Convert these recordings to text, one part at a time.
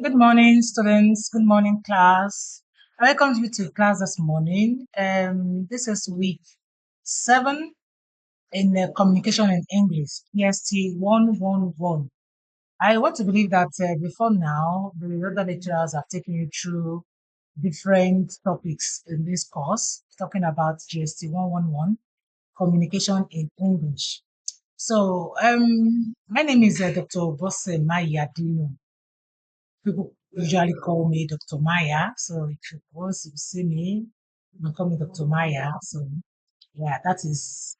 Good morning, students. Good morning, class. I welcome you to class this morning. This is week 7 in communication in English, GST111. I want to believe that before now, the other lecturers have taken you through different topics in this course, talking about GST111, communication in English. So, my name is Dr. Bose Mayadenu. People usually call me Dr. Maya. So if you once you see me, you can call me Dr. Maya. So yeah, that is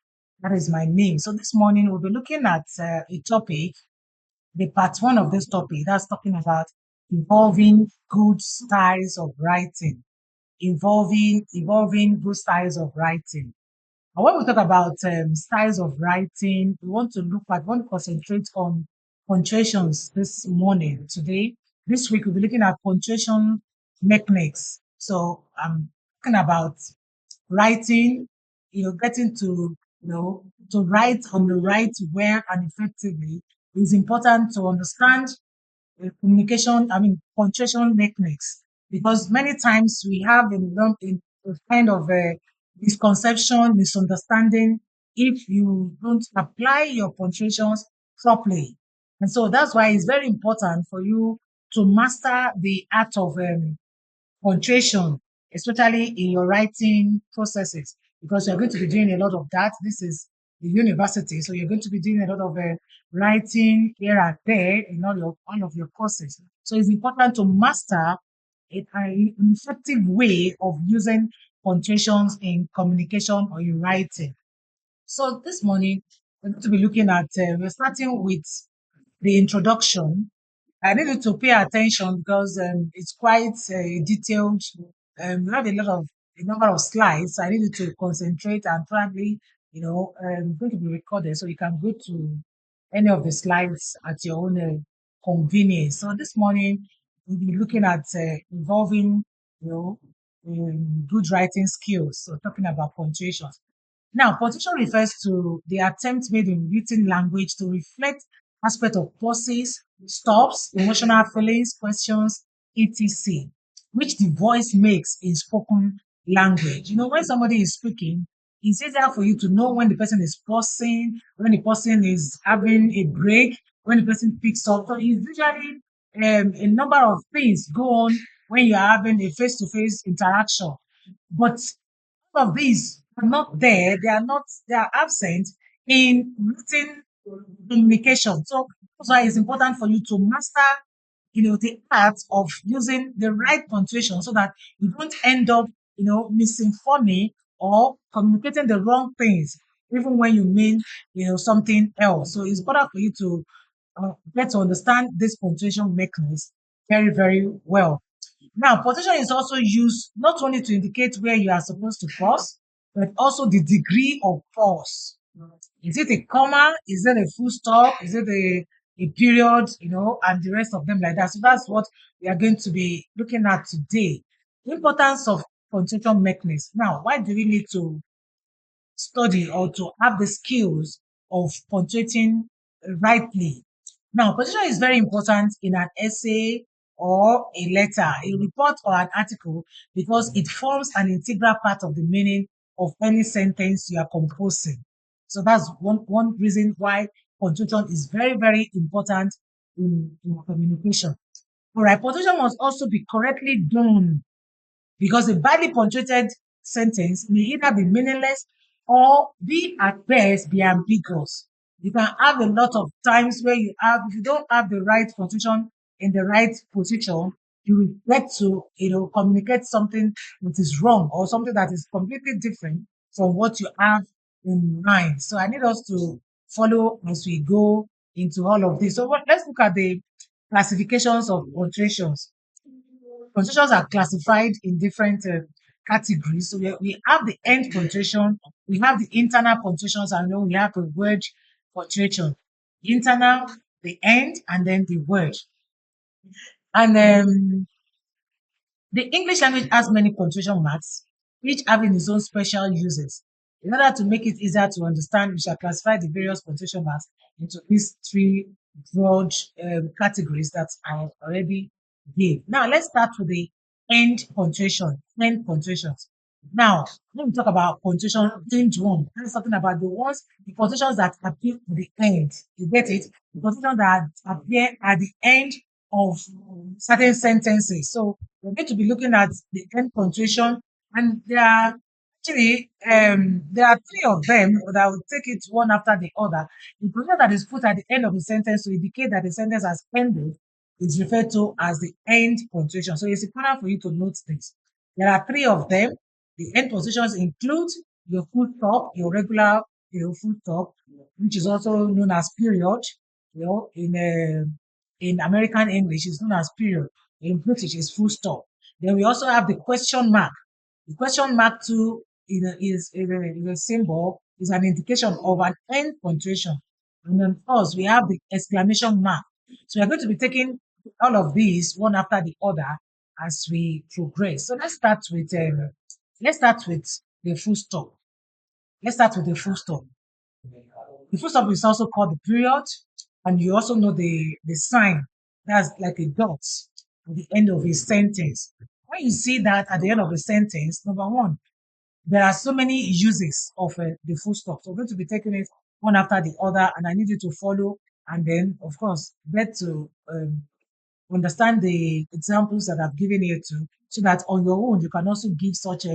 my name. So this morning we'll be looking at a topic, the part one of this topic. That's talking about involving good styles of writing. Involving good styles of writing. And when we talk about styles of writing, we want to concentrate on punctuations this morning, today. This week, we'll be looking at punctuation mechanics. So I'm talking about writing, getting to write on the right way and effectively. It's important to understand punctuation techniques, because many times we have a kind of a misconception, misunderstanding if you don't apply your punctuations properly. And so that's why it's very important for you to master the art of punctuation, especially in your writing processes, because you're going to be doing a lot of that. This is the university, so you're going to be doing a lot of writing here and there in all of your courses. So it's important to master an effective way of using punctuations in communication or in writing. So this morning we're going to be looking at we're starting with the introduction. I need you to pay attention because it's quite detailed. We have a number of slides. So I need you to concentrate and probably, going to be recorded, so you can go to any of the slides at your own convenience. So this morning we'll be looking at involving, you know, good writing skills. So talking about punctuation. Now, punctuation refers to the attempt made in written language to reflect aspect of pauses, stops, emotional feelings, questions, etc., which the voice makes in spoken language. When somebody is speaking, it's easier for you to know when the person is pausing, when the person is having a break, when the person picks up. So it's usually a number of things go on when you're having a face-to-face interaction. But of these are not there, they are absent in written communication. So that's why it's important for you to master, the art of using the right punctuation so that you don't end up, misinforming or communicating the wrong things, even when you mean, something else. So it's better for you to get to understand this punctuation mechanism very, very well. Now, punctuation is also used not only to indicate where you are supposed to pause, but also the degree of pause. Is it a comma? Is it a full stop? Is it a period? And the rest of them like that. So that's what we are going to be looking at today. The importance of punctuation mechanisms. Now, why do we need to study or to have the skills of punctuating rightly? Now, punctuation is very important in an essay or a letter, a report or an article, because it forms an integral part of the meaning of any sentence you are composing. So that's one reason why punctuation is very, very important in communication. All right, punctuation must also be correctly done, because a badly punctuated sentence may either be meaningless or be at best be ambiguous. You can have a lot of times where if you don't have the right punctuation in the right position, you will get to, communicate something that is wrong or something that is completely different from what you have in mind. So I need us to follow as we go into all of this. So let's look at the classifications of punctuations. Punctuations are classified in different categories. So we have the end punctuation, we have the internal punctuations, and then we have the word punctuation. Internal, the end, and then the word. And the English language has many punctuation marks, each having its own special uses. In order to make it easier to understand, we shall classify the various punctuation marks into these three broad categories that I already give. Now let's start with the end punctuation. End punctuations. Now, when we talk about punctuation, end one, that's talking about the punctuations that appear at the end. You get it? The punctuations that appear at the end of certain sentences. So we're going to be looking at the end punctuation, and there are three of them, but I will take it one after the other. The punctuation that is put at the end of the sentence to indicate that the sentence has ended is referred to as the end punctuation. So it's important for you to note this. There are three of them. The end positions include your full stop, your regular, full stop, which is also known as period. In American English, it's known as period. In British, it's full stop. Then we also have the question mark. The question mark too is a symbol, is an indication of an end punctuation. And then, of course, we have the exclamation mark. So we're going to be taking all of these one after the other as we progress. So let's start with the full stop. Let's start with the full stop. The full stop is also called the period, and you also know the sign that's like a dot at the end of a sentence. When you see that at the end of a sentence, number one, there are so many uses of the full stop. So we're going to be taking it one after the other, and I need you to follow, and then, of course, get to understand the examples that I've given here too, so that on your own you can also give such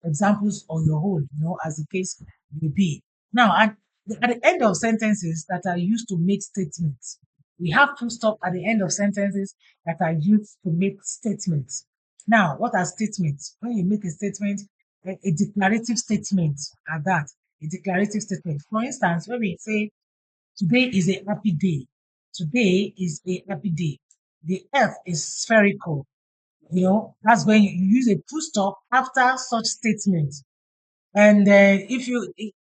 examples on your own, as the case may be. Now, at the end of sentences that are used to make statements, we have full stop at the end of sentences that are used to make statements. Now, what are statements? When you make a statement, a declarative statement at that, a declarative statement. For instance, when we say today is a happy day. Today is a happy day. The earth is spherical. That's when you use a full stop after such statement. And if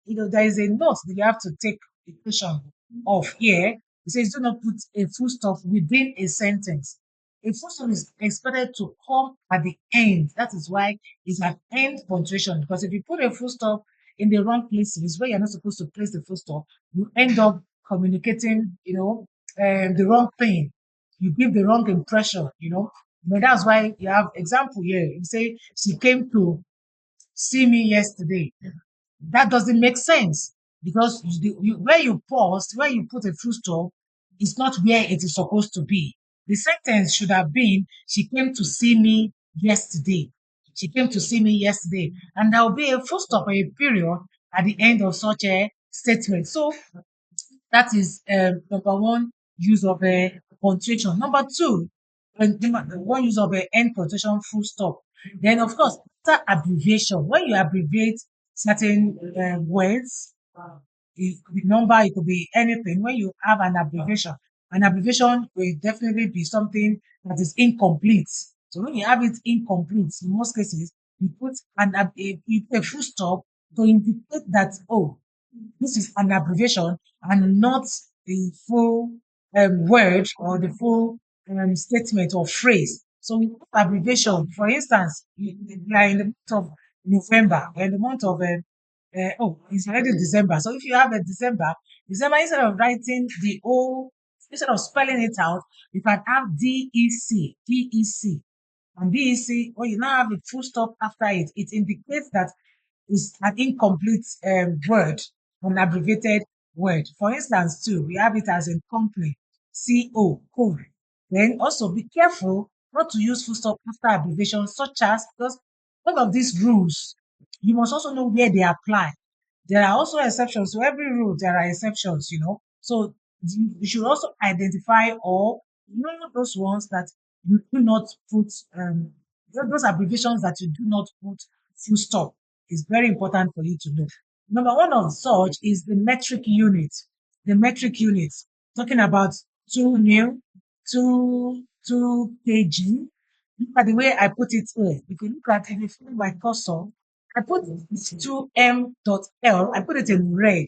there is a note that you have to take precaution of here. It says do not put a full stop within a sentence. A full stop is expected to come at the end. That is why it's an end punctuation. Because if you put a full stop in the wrong places where you're not supposed to place the full stop, you end up communicating, the wrong thing. You give the wrong impression. But that's why you have example here. You say she came to see me yesterday. That doesn't make sense because where you paused, where you put a full stop, is not where it is supposed to be. The sentence should have been, she came to see me yesterday. She came to see me yesterday. And there will be a full stop or a period at the end of such a statement. So that is number one use of a punctuation. Number two, one use of a end punctuation full stop. Then, of course, after abbreviation, when you abbreviate certain words, it could be number, it could be anything. When you have an abbreviation will definitely be something that is incomplete. So when you have it incomplete, in most cases, you put a full stop to indicate that, oh, this is an abbreviation and not the full word or the full statement or phrase. So we have abbreviation. For instance, we are in the month of November, we're in the month of it's already December. So if you have a December, instead of spelling it out, you can have DEC. And DEC, when you now have a full stop after it, it indicates that it's an incomplete word, an abbreviated word. For instance, too, we have it as in company, CO. Then also be careful not to use full stop after abbreviations, such as, because all of these rules, you must also know where they apply. There are also exceptions. So every rule, there are exceptions. So you should also identify or know those ones that you do not put, those abbreviations that you do not put full stop. Is very important for you to know. Number one of such is the metric unit. The metric unit, talking about 2 mil, 2 kg. Look at the way I put it here. If you feel my cursor, I put 2m.l, I put it in red.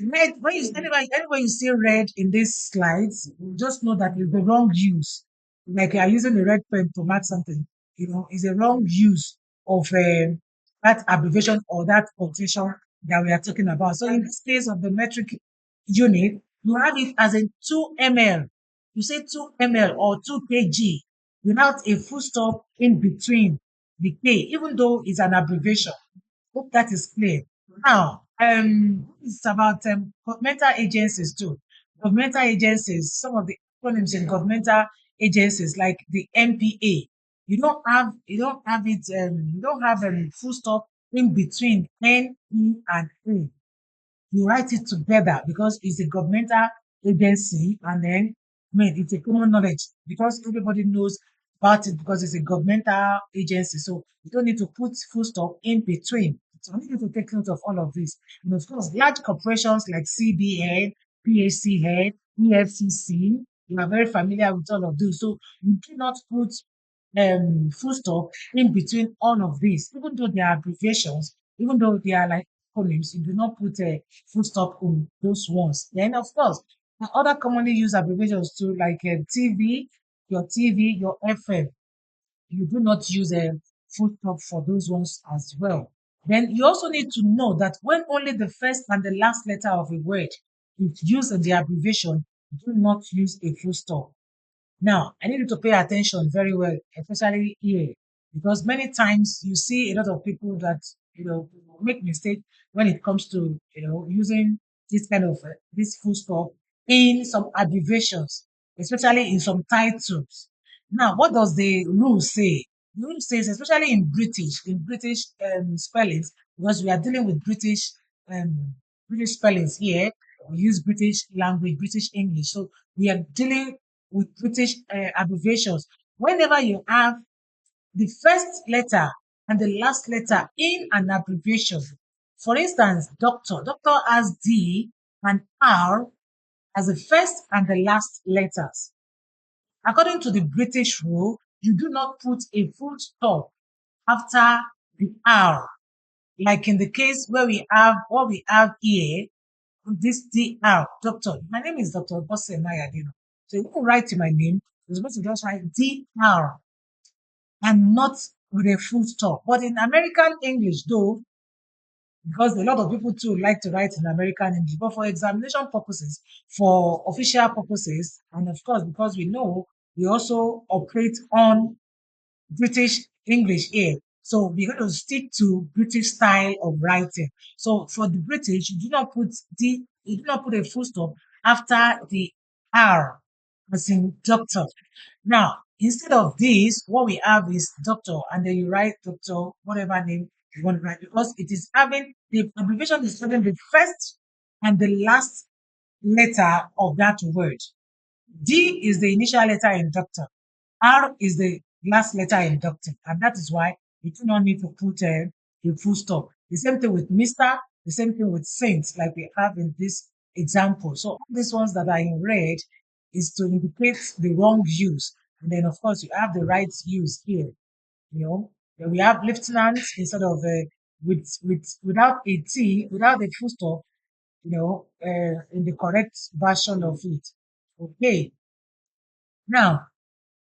Red, anywhere you see red in these slides, just know that it's the wrong use. Like you are using a red pen to mark something, it's a wrong use of that abbreviation or that quotation that we are talking about. So in this case of the metric unit, you have it as in 2 ml. You say 2 ml or 2 kg. without a full stop in between the K, even though it's an abbreviation. Hope that is clear. Now, it's about governmental agencies too. Governmental agencies, some of the acronyms in governmental agencies, like the MPA, you don't have a full stop in between N, E, and A. You write it together because it's a governmental agency, and then it's a common knowledge because everybody knows about it because it's a governmental agency. So you don't need to put full stop in between. So I need you to take note of all of this. And of course, large corporations like CBN, PHCN, EFCC, you are very familiar with all of those. So you do not put full stop in between all of these, even though they are abbreviations, even though they are like acronyms, you do not put a full stop in those ones. Then, of course, the other commonly used abbreviations too, like TV, your FM, you do not use a full stop for those ones as well. Then you also need to know that when only the first and the last letter of a word is used in the abbreviation, do not use a full stop. Now, I need you to pay attention very well, especially here, because many times you see a lot of people that make mistake when it comes to using this kind of this full stop in some abbreviations, especially in some titles. Now, what does the rule say? The rule says, especially in British spellings, because we are dealing with British spellings here. We use British language, British English. So we are dealing with British abbreviations. Whenever you have the first letter and the last letter in an abbreviation, for instance, doctor has D and R as the first and the last letters. According to the British rule, you do not put a full stop after the R. Like in the case where we have what we have here, this DR, doctor. My name is Dr. Bose Mayadenu. So you can write my name, you're supposed to just write DR and not with a full stop. But in American English, though, because a lot of people too like to write in American English, but for examination purposes, for official purposes, and of course, because we know we also operate on British English here. So we're going to stick to British style of writing. So for the British, you do not put a full stop after the R, as in doctor. Now, instead of this, what we have is doctor, and then you write doctor, whatever name you want to write, because it is having the abbreviation is having the first and the last letter of that word. D is the initial letter in doctor. R is the last letter in doctor. And that is why you do not need to put a full stop. The same thing with Mr., the same thing with Saint, like we have in this example. So all these ones that are in red is to indicate the wrong use. And then, of course, you have the right use here. Then we have lieutenant instead of without a T, without a full stop, in the correct version of it. Okay. Now,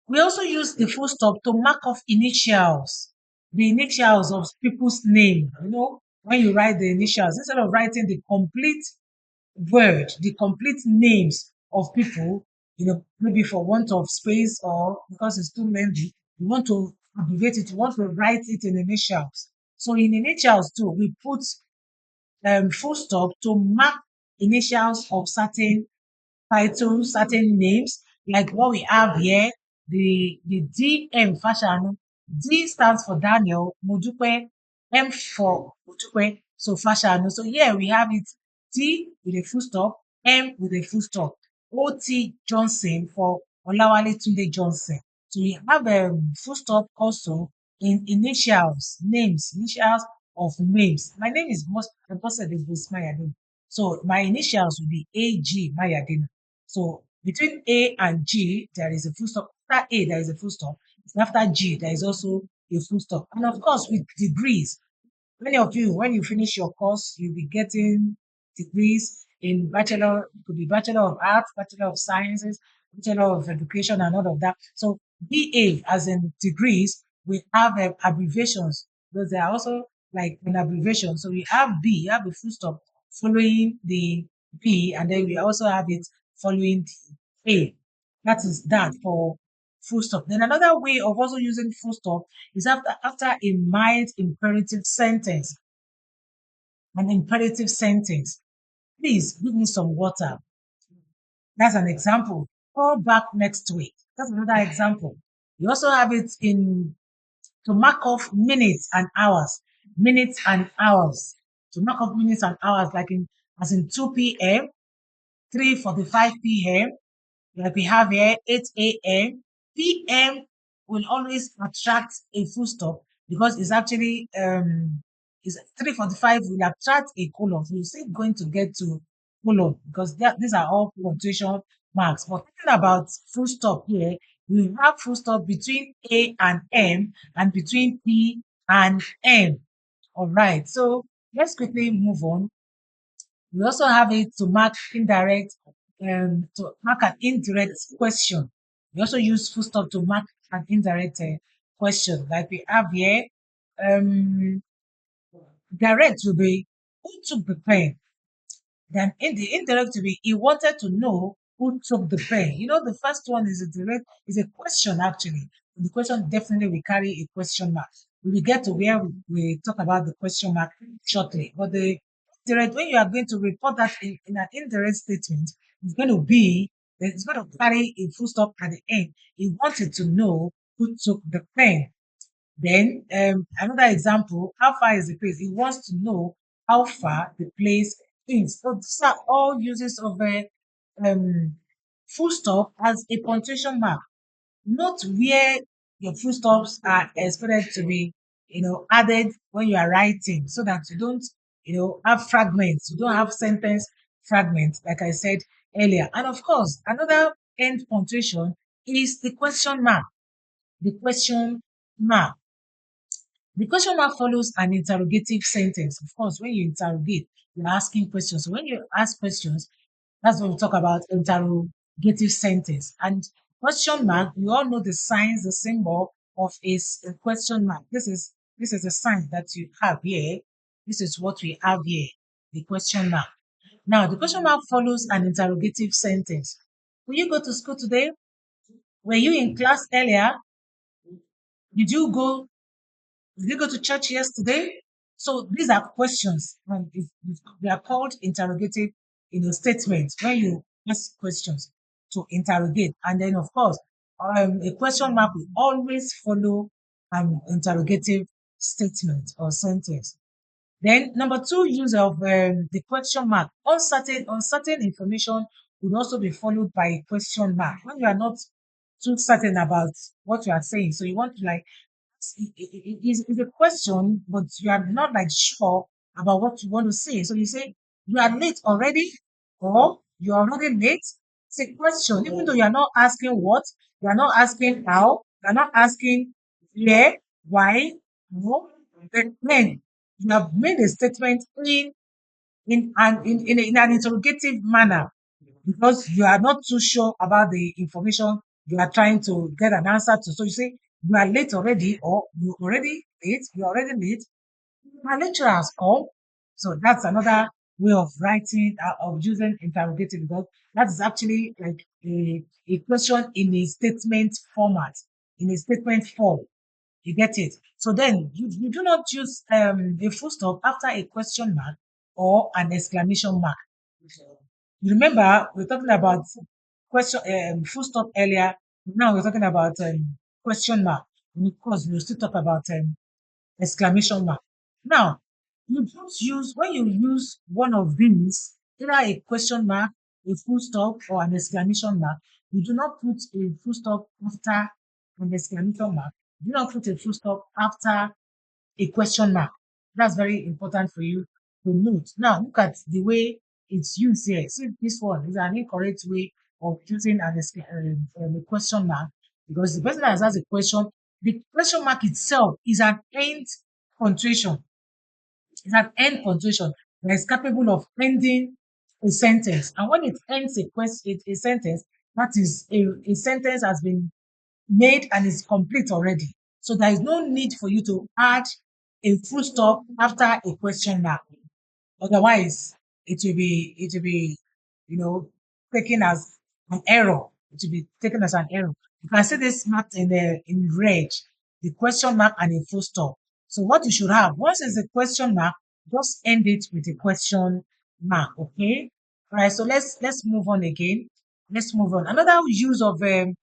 we also use the full stop to mark off initials, the initials of people's name. When you write the initials, instead of writing the complete word, the complete names of people, maybe for want of space or because it's too lengthy, you want to abbreviate it, you want to write it in initials. So in initials too, we put full stop to mark initials of certain titles, certain names, like what we have here, the DM Fashanu. D stands for Daniel, Modupe, M for Modupe, so Fashanu. So here we have it D with a full stop, M with a full stop. OT Johnson for Olawale Tunde Johnson. So we have a full stop also in initials of names. My name is Bose Mayadenu. So my initials will be AG Mayadenu. So between A and G, there is a full stop. After A, there is a full stop. After G, there is also a full stop. And of course, with degrees, many of you, when you finish your course, you'll be getting degrees in bachelor, it could be bachelor of arts, bachelor of sciences, bachelor of education, and all of that. So BA, as in degrees, we have abbreviations because they are also like an abbreviation. So we have B, you have a full stop following the B, and then we also have it following the A. That is that full stop. Then another way of also using full stop is after a mild imperative sentence. An imperative sentence. Please give me some water. That's an example. Call back next week. That's another example. You also have it in to mark off minutes and hours. Minutes and hours. To mark off minutes and hours, like in as in 2 p.m., 3:45 p.m., like we have here 8 a.m. PM will always attract a full stop because it's actually is 3:45 will attract a colon. So you're still going to get to colon because these are all punctuation marks. But talking about full stop here, we have full stop between A and M and between P and M. All right. So let's quickly move on. We also have it to mark indirect, to mark an indirect question. We also use full stop to mark an indirect question. Like we have here, um, direct will be who took the pen. Then in the indirect will be he wanted to know who took the pen. You know, the first one is a direct, is a question actually. The question definitely will carry a question mark. We will get to where we talk about the question mark shortly. But the indirect, when you are going to report that in an indirect statement, it's going to be, it's going to carry a full stop at the end. He wanted to know who took the pen. Then another example, how far is the place? He wants to know how far the place is. So these are all uses of a full stop as a punctuation mark. Note where your full stops are expected to be, added when you are writing so that you don't, have fragments. You don't have sentence fragments, like I said earlier. And of course, another end punctuation is the question mark. The question mark. The question mark follows an interrogative sentence. Of course, when you interrogate, you're asking questions. So when you ask questions, that's when we talk about interrogative sentence. And question mark, you all know the signs, the symbol of a question mark. This is a sign that you have here. This is what we have here, the question mark. Now, the question mark follows an interrogative sentence. Will you go to school today? Were you in class earlier? Did you go Did you go to church yesterday? So these are questions, and they are called interrogative, statements when you ask questions to interrogate. And then, of course, a question mark will always follow an interrogative statement or sentence. Then number two use of the question mark. Uncertain information would also be followed by a question mark. When you are not too certain about what you are saying, so you want to like it's a question, but you are not like sure about what you want to say. So you say you are late already, or you are already late. It's a question, even though you are not asking what, you are not asking how, you are not asking where, why, no. Then you have made a statement in an interrogative manner because you are not too sure about the information you are trying to get an answer to. So you say you are late already, or you already late. My lecturer has come. So that's another way of writing, of using interrogative because that is actually like a question in a statement format, in a statement form. You get it? So then you do not use a full stop after a question mark or an exclamation mark. You remember we're talking about question full stop earlier. Now we're talking about question mark. And of course, we'll still talk about exclamation mark. Now, you don't use when you use one of these, either a question mark, a full stop, or an exclamation mark. You do not put a full stop after an exclamation mark. You do not put a full stop after a question mark. That's very important for you to note. Now, look at the way it's used here. See, this one is an incorrect way of using a question mark because the person that has asked a question, the question mark itself is an end punctuation. It's an end punctuation that is capable of ending a sentence. And when it ends a sentence, that is a sentence has been made and is complete already. So there is no need for you to add a full stop after a question mark. Otherwise, it will be, you know, taken as an error. It will be taken as an error. You can see this marked in red, the question mark and a full stop. So what you should have, once it's a question mark, just end it with a question mark. Okay. All right. So let's move on again. Let's move on. Another use of the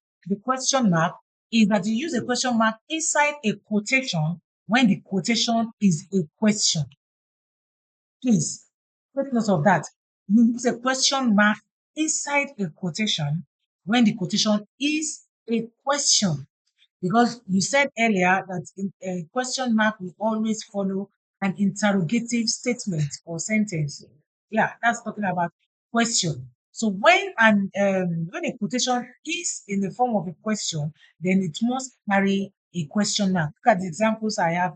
question mark is that you use a question mark inside a quotation when the quotation is a question. Please take note of that. You use a question mark inside a quotation when the quotation is a question. Because you said earlier that a question mark will always follow an interrogative statement or sentence. Yeah, that's talking about question. So when a quotation is in the form of a question, then it must carry a question mark. Look at the examples I have.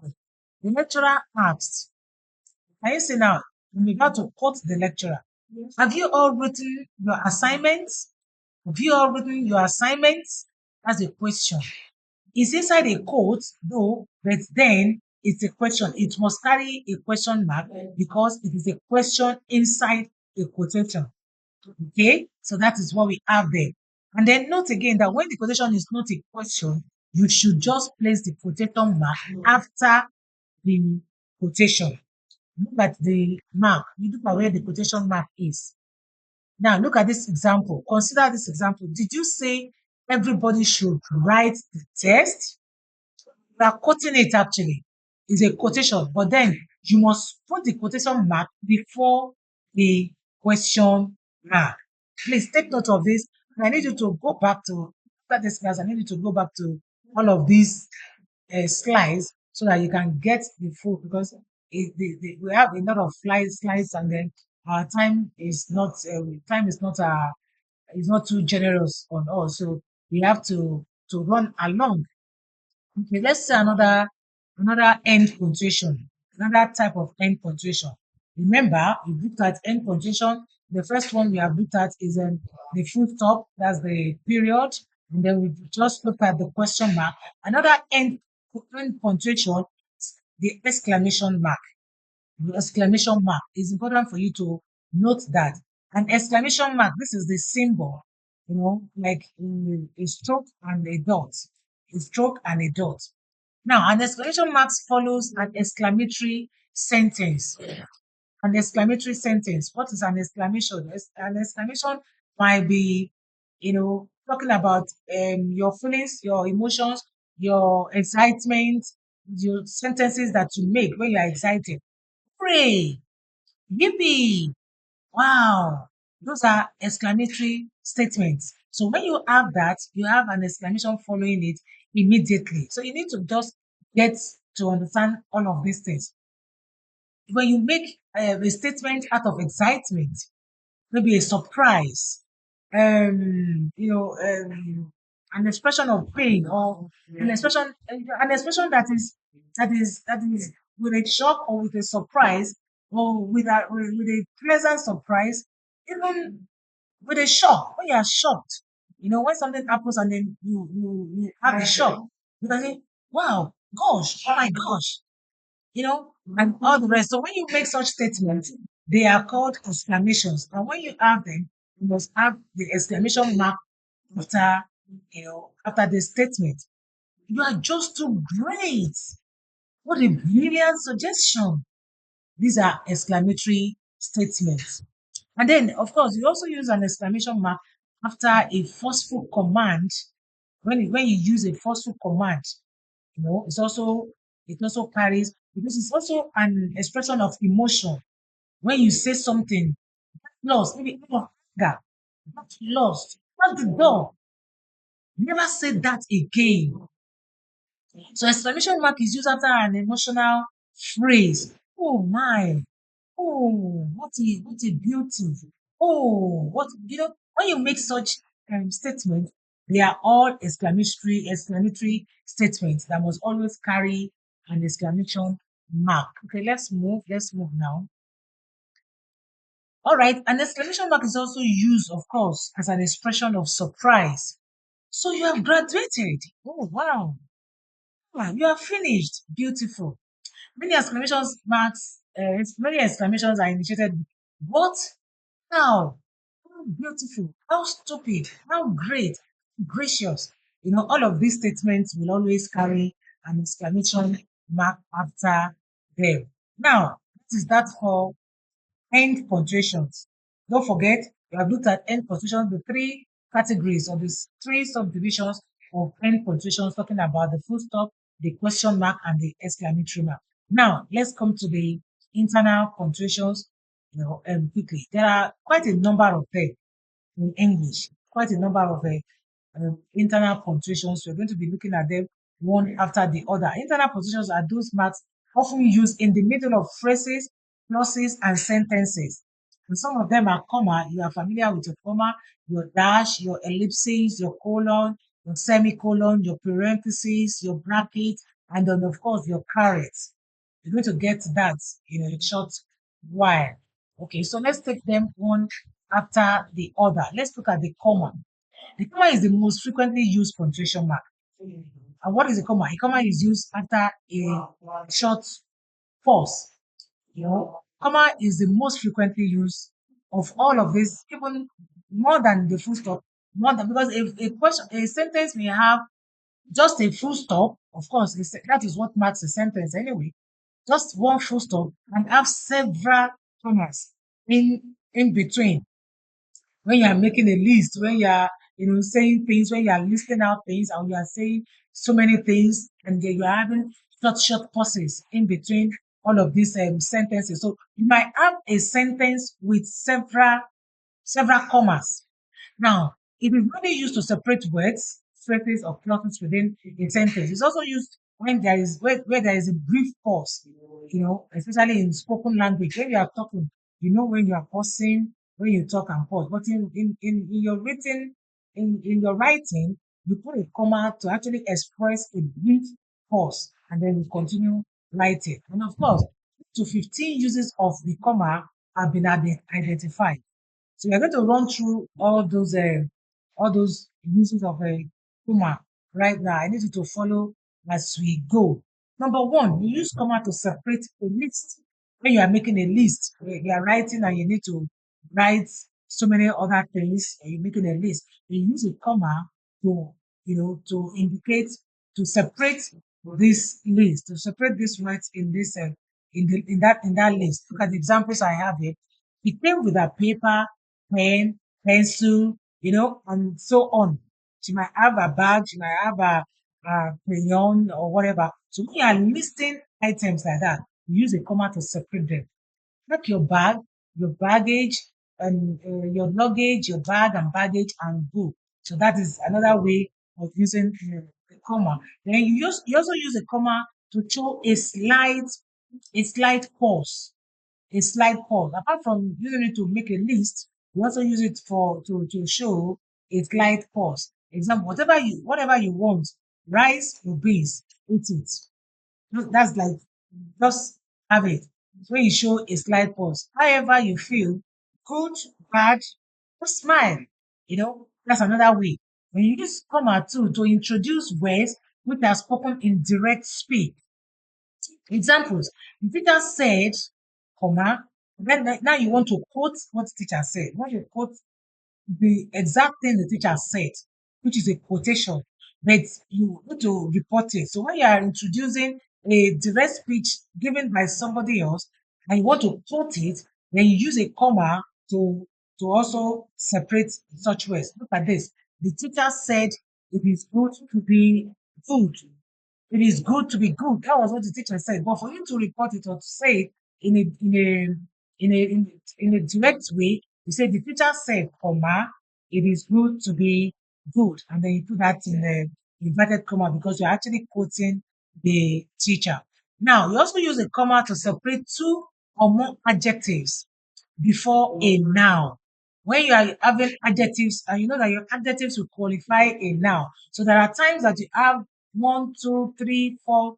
The lecturer asked, can you see now? I'm about to quote the lecturer. Have you all written your assignments? Have you all written your assignments? That's a question. It's inside a quote, though, but then it's a question. It must carry a question mark because it is a question inside a quotation. Okay, so that is what we have there. And then note again that when the quotation is not a question, you should just place the quotation mark after the quotation. Look at the mark. You look at where the quotation mark is. Now look at this example. Consider this example. Did you say everybody should write the test? You are quoting it actually. It's a quotation, but then you must put the quotation mark before the question mark. Please take note of this. And I need you to go back to after this class. I need you to go back to all of these slides so that you can get the full because we have a lot of slides and then our time is not too generous on us. So we have to run along. Okay, let's say another end punctuation, another type of end punctuation. Remember, we looked at end punctuation. The first one we have looked at is the full stop, that's the period, and then we just looked at the question mark. Another end punctuation, the exclamation mark. The exclamation mark is important for you to note that an exclamation mark. This is the symbol, like a stroke and a dot, a stroke and a dot. Now, an exclamation mark follows an exclamatory sentence. An exclamatory sentence. What is an exclamation? An exclamation might be, talking about your feelings, your emotions, your excitement, your sentences that you make when you are excited. Hooray! Yippee! Wow! Those are exclamatory statements. So when you have that, you have an exclamation following it immediately. So you need to just get to understand all of these things. When you make a statement out of excitement, maybe a surprise, an expression of pain or an expression that is with a shock or with a surprise or with a pleasant surprise, even with a shock. When you are shocked, when something happens and then you have a shock, you can say, "Wow, gosh, oh my gosh," and all the rest. So when you make such statements, they are called exclamations. And when you have them, you must have the exclamation mark after, after the statement. You are just too great. What a brilliant suggestion. These are exclamatory statements. And then, of course, you also use an exclamation mark after a forceful command. When you use a forceful command, it also carries because it's also an expression of emotion. When you say something, lost, maybe out of anger, not lost, shut the door, never say that again. So exclamation mark is used after an emotional phrase. Oh my, oh, what a beauty. Oh, when you make such statements, they are all exclamatory statements that must always carry an exclamation mark. Okay, let's move now. All right, an exclamation mark is also used, of course, as an expression of surprise. So you have graduated. Oh wow. Wow, you are finished. Beautiful. Many exclamations are initiated. What? How? How beautiful. How stupid. How great. Gracious. All of these statements will always carry an exclamation mark after them. Now, what is that for end punctuations? Don't forget, we have looked at end punctuations, the three categories or the three subdivisions of end punctuations, talking about the full stop, the question mark, and the exclamatory mark. Now, let's come to the internal punctuations, quickly. There are quite a number of them in English, quite a number of internal punctuations. We're going to be looking at them one after the other. Internal punctuations are those marks often used in the middle of phrases, clauses, and sentences. And some of them are comma. You are familiar with your comma, your dash, your ellipses, your colon, your semicolon, your parentheses, your bracket, and then, of course, your caret. You're going to get that in a short while. Okay, so let's take them one after the other. Let's look at the comma. The comma is the most frequently used punctuation mark. And what is a comma? A comma is used after a short pause. Comma is the most frequently used of all of this, even more than the full stop. More than because a sentence may have just a full stop. Of course, that is what marks a sentence anyway. Just one full stop and have several commas in between when you are making a list, when you are, saying things, when you are listing out things, and you are saying so many things, and then you are having short pauses in between all of these sentences. So you might have a sentence with several commas. Now, it is really used to separate words, phrases, or clauses within a sentence. It's also used when where there is a brief pause, especially in spoken language. When you are talking, when you are pausing, when you talk and pause. But in your written, in your writing, you put a comma to actually express a brief pause, and then you continue writing. And of course, to 15 uses of the comma have been identified. So we're going to run through all those uses of a comma right now. I need you to follow as we go. Number one, you use comma to separate a list. When you are making a list, you are writing and you need to write so many other things, and you're making a list. You use a comma to, to indicate, to separate this list, to separate these words in this, in that list. Look at the examples I have here. He came with a paper, pen, pencil, and so on. She might have a bag, she might have a crayon or whatever. So when you are listing items like that, you use a comma to separate them. Like your bag, your baggage, and your luggage, your bag and baggage and book. So that is another way of using the comma. Then you also use a comma to show a slight pause, a slight pause. Apart from using it to make a list, you also use it to show a slight pause. Example, whatever you want, rice or beans, eat it. That's like just have it. When you show a slight pause. However you feel, good, bad, just smile. That's another way. When you use comma too to introduce words which are spoken in direct speech. Examples. The teacher said, comma, now you want to quote what the teacher said. When you quote the exact thing the teacher said, which is a quotation, but you need to report it. So when you are introducing a direct speech given by somebody else and you want to quote it, then you use a comma to also separate such words. Look at this. The teacher said it is good to be good. It is good to be good. That was what the teacher said. But for you to report it or to say it in a direct way, you say the teacher said, comma, it is good to be good. And then you put that in the inverted comma because you're actually quoting the teacher. Now, you also use a comma to separate two or more adjectives before a noun. When you are having adjectives, and you know that your adjectives will qualify a noun. So there are times that you have one, two, three, four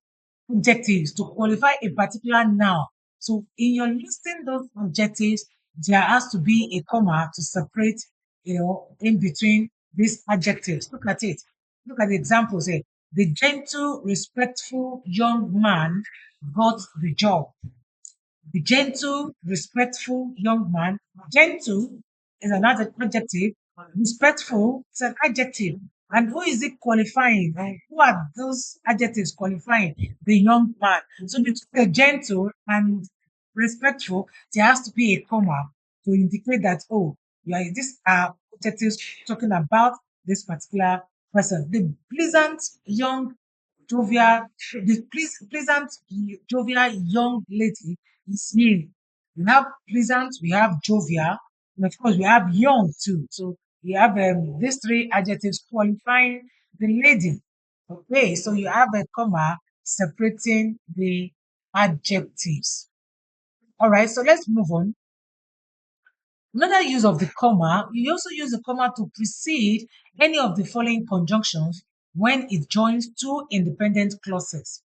adjectives to qualify a particular noun. So in your listing those adjectives, there has to be a comma to separate, in between these adjectives. Look at it. Look at the examples here. The gentle, respectful young man got the job. The gentle, respectful young man. Gentle is an adjective. Respectful is an adjective. And who is it qualifying? Who are those adjectives qualifying the young man? So between the gentle and respectful, there has to be a comma to indicate that, oh, yeah, these are adjectives talking about this particular person. The pleasant young jovial, the pleasant jovial young lady is me. We have pleasant, we have jovial, and of course we have young too. So we have these three adjectives qualifying the lady. Okay, so you have a comma separating the adjectives. All right, so let's move on. Another use of the comma, you also use the comma to precede any of the following conjunctions when it joins two independent clauses.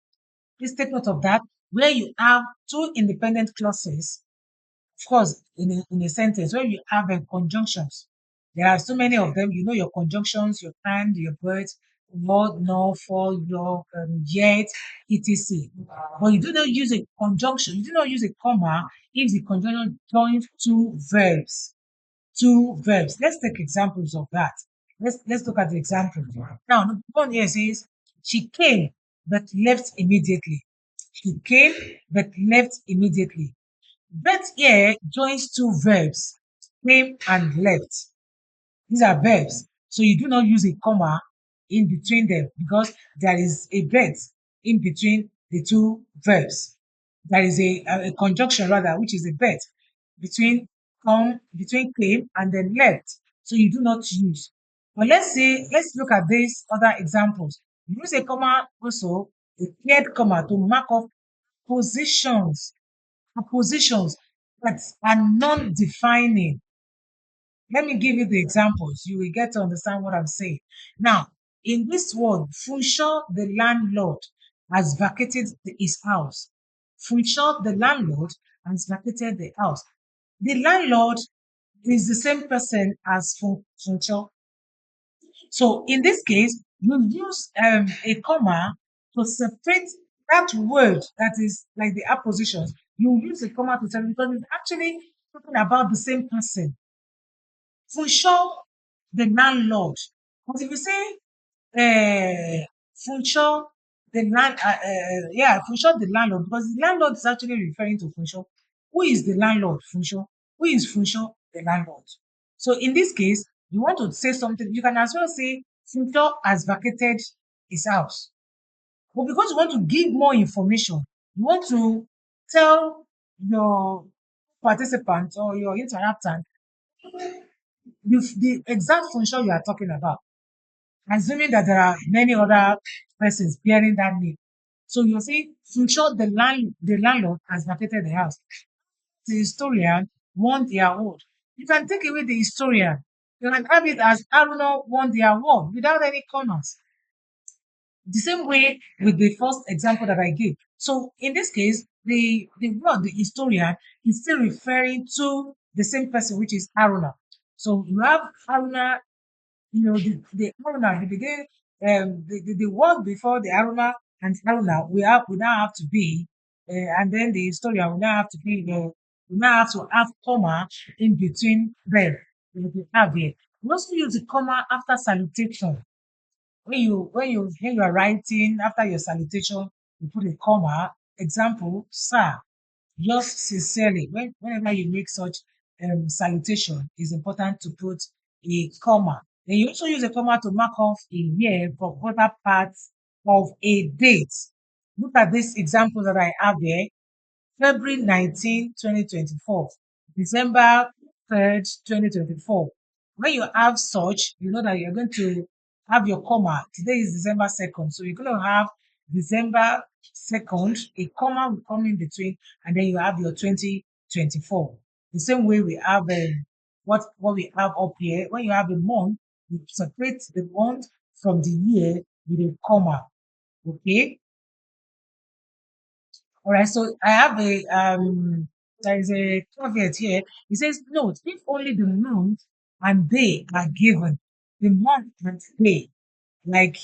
Please take note of that. Where you have two independent clauses, of course, in a sentence, where you have conjunctions, there are so many of them. You know your conjunctions, your and, your but, what, no, for, your, yet, etc. But you do not use a conjunction. You do not use a comma if the conjunction joins two verbs. Two verbs. Let's take examples of that. Let's look at the example. Now, number one here says she came but left immediately. She came but left immediately. But here joins two verbs, came and left. These are verbs. So you do not use a comma in between them because there is a bet in between the two verbs. There is a conjunction rather, which is a bet between between came and then left. So you do not use. But let's look at these other examples. Use a comma also, a paired comma to mark off positions that are non-defining. Let me give you the examples. You will get to understand what I'm saying. Now, in this word, Funshaw, the landlord, has vacated his house. Funshaw, the landlord, has vacated the house. The landlord is the same person as Funshaw. So in this case, you use a comma to separate that word that is like the appositions. You use a comma to separate because it's actually talking about the same person. Funshaw, the landlord. But if you say Funshaw, Funshaw, the landlord, because the landlord is actually referring to Funshaw. Who is the landlord? Funshaw. Who is Funshaw? The landlord. So in this case, you want to say something, you can as well say Funshaw has vacated his house. But because you want to give more information, you want to tell your participant or your interactant the exact function you are talking about, assuming that there are many other persons bearing that name. So you say, function the landlord has vacated the house. The historian 1 year old. You can take away the historian. You can have it as Aruna 1 year old without any commas. The same way with the first example that I gave. So in this case, the word, the historian, is still referring to the same person, which is Aruna. So you have Aruna, the Aruna, the beginning, the word before the Aruna and Aruna, we now have to be, and then the historian will now have to be, we now have to have comma in between them. We have here. We also use the comma after salutation. When you are writing after your salutation, you put a comma. Example, sir, yours sincerely. Whenever you make such salutation, it's important to put a comma. Then you also use a comma to mark off a year for other parts of a date. Look at this example that I have here. February 19, 2024, December 3rd, 2024. When you have such, you know that you're going to have your comma. Today is December 2nd. So you're going to have December 2nd, a comma will come in between, and then you have your 2024. The same way we have what we have up here. When you have a month, you separate the month from the year with a comma. Okay. All right, so I have there is a caveat here. It says, note, if only the month and day are given, the month and day, like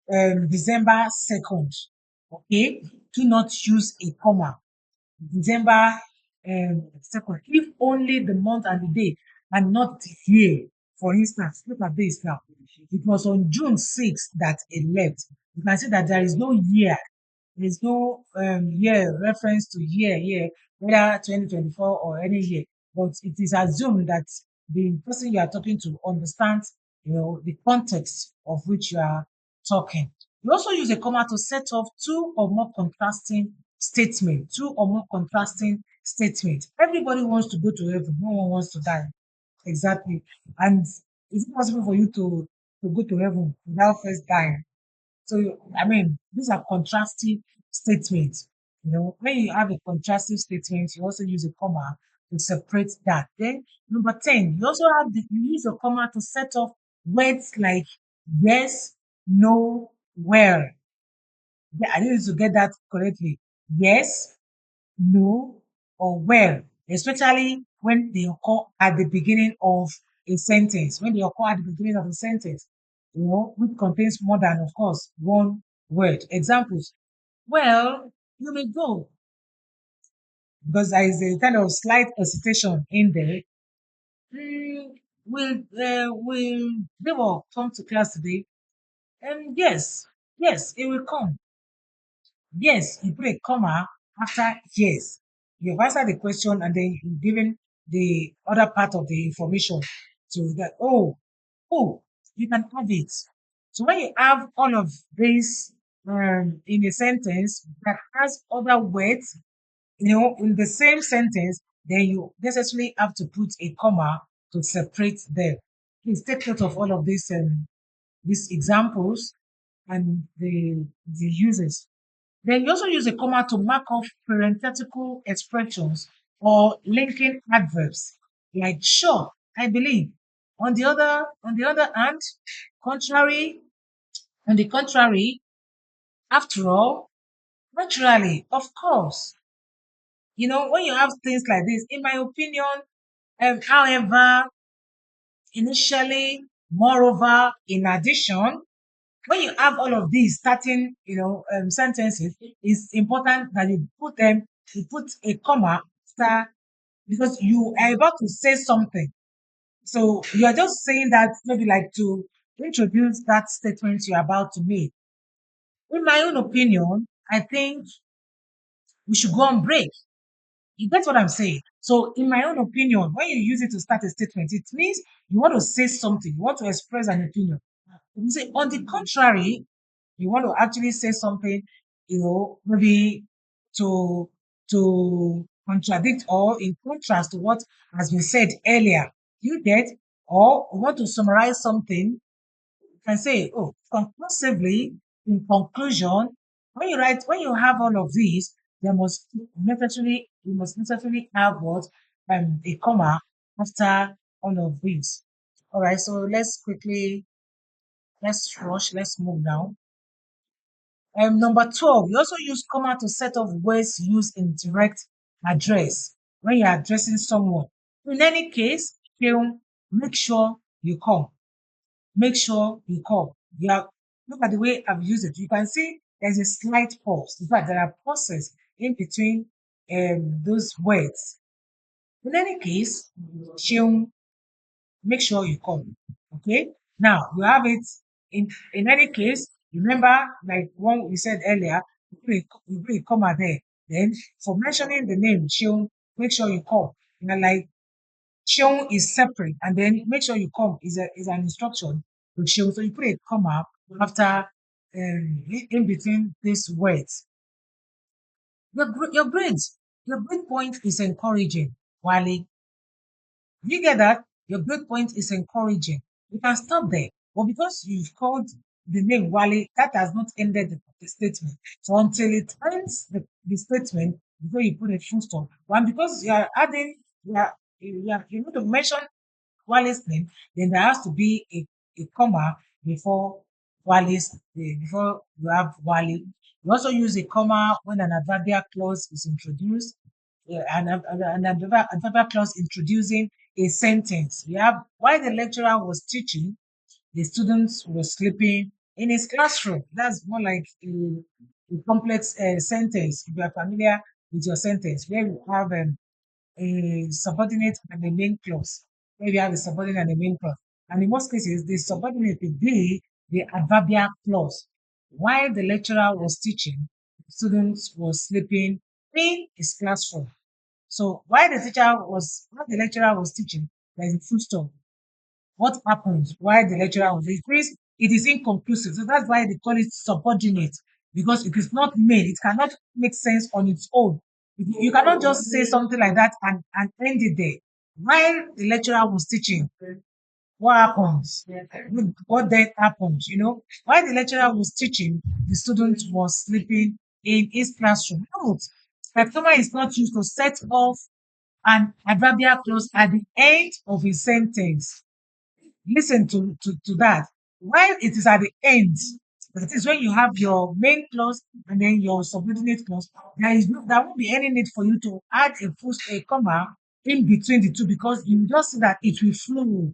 December 2nd, okay, do not use a comma. December 2nd, if only the month and the day and not the year. For instance, look at this now. it was on June 6th that it left. You can see that there is no year. There's no year reference to year, whether 2024 or any year. But it is assumed that the person you are talking to understands, the context of which you are talking. You also use a comma to set off two or more contrasting statements. Two or more contrasting statements. Everybody wants to go to heaven. No one wants to die. Exactly. And is it possible for you to go to heaven without first dying? So, I mean, these are contrasting statements. When you have a contrasting statement, you also use a comma to separate that. Then, number 10, you also you use a comma to set off words like yes, no, where. Yeah, I need to get that correctly. Yes, no, or where, especially when they occur at the beginning of a sentence. When they occur at the beginning of a sentence, which contains more than, of course, one word. Examples. Well, you may go, because there is a kind of slight hesitation in there. Mm, will they will come to class today? Yes, yes, it will come. Yes, you put a comma after yes. You've answered the question and then you've given the other part of the information to that. Oh, you can have it. So when you have all of this in a sentence that has other words, in the same sentence, then you necessarily have to put a comma to separate them. Please take note of all of these examples and the uses. Then you also use a comma to mark off parenthetical expressions or linking adverbs, like sure, I believe. On the other hand, contrary, on the contrary, after all, naturally, of course. When you have things like this, in my opinion, however, initially, moreover, in addition, when you have all of these starting, sentences, it's important that you put a comma after, because you are about to say something. So you are just saying that maybe like to introduce that statement you're about to make. In my own opinion, I think we should go on break. You get what I'm saying? So, in my own opinion, when you use it to start a statement, it means you want to say something, you want to express an opinion. You say, on the contrary, you want to actually say something, maybe to contradict or in contrast to what has been said earlier. You get, or you want to summarize something, you can say, oh, conclusively, in conclusion, when you have all of these, you must necessarily have what, a comma after all of these. All right, so let's move now. Number 12, you also use comma to set off words used in direct address when you're addressing someone. In any case, make sure you come. Make sure you come. Look at the way I've used it. You can see there's a slight pause. In fact, there are pauses in between those words. In any case, she'll make sure you come. Okay. Now you have it in any case. Remember, like one we said earlier, you put a comma there. Then for mentioning the name, she'll make sure you come. Like Cheon is separate, and then make sure you come is an instruction to Cheon. So you put a comma after in between these words. Your grade point is encouraging, Wale. You get that? Your grade point is encouraging. You can stop there. But because you've called the name Wale, that has not ended the statement. So until it ends the statement before you put a full stop. One, because you are adding, you need to mention Wale's name, then there has to be a comma before before you have Wale. You also use a comma when an adverbial clause is introduced. An adverbial clause introducing a sentence. We have while the lecturer was teaching, the students were sleeping in his classroom. That's more like a complex sentence. If you are familiar with your sentence, where you have a subordinate and a main clause. Where you have a subordinate and a main clause. And in most cases, the subordinate will be the adverbial clause. While the lecturer was teaching, the students was sleeping in his classroom. So while the lecturer was teaching, there is a full stop. What happens while the lecturer was it means it is inconclusive. So that's why they call it subordinate, because it is not made, it cannot make sense on its own. You cannot just say something like that and end it there. While the lecturer was teaching, what happens? What then happens? While the lecturer was teaching, the student was sleeping in his classroom. Note that comma is not used to set off an adverbial clause at the end of a sentence. Listen to that. While it is at the end, that is when you have your main clause and then your subordinate clause, there won't be any need for you to add a comma in between the two, because you just see that it will flow.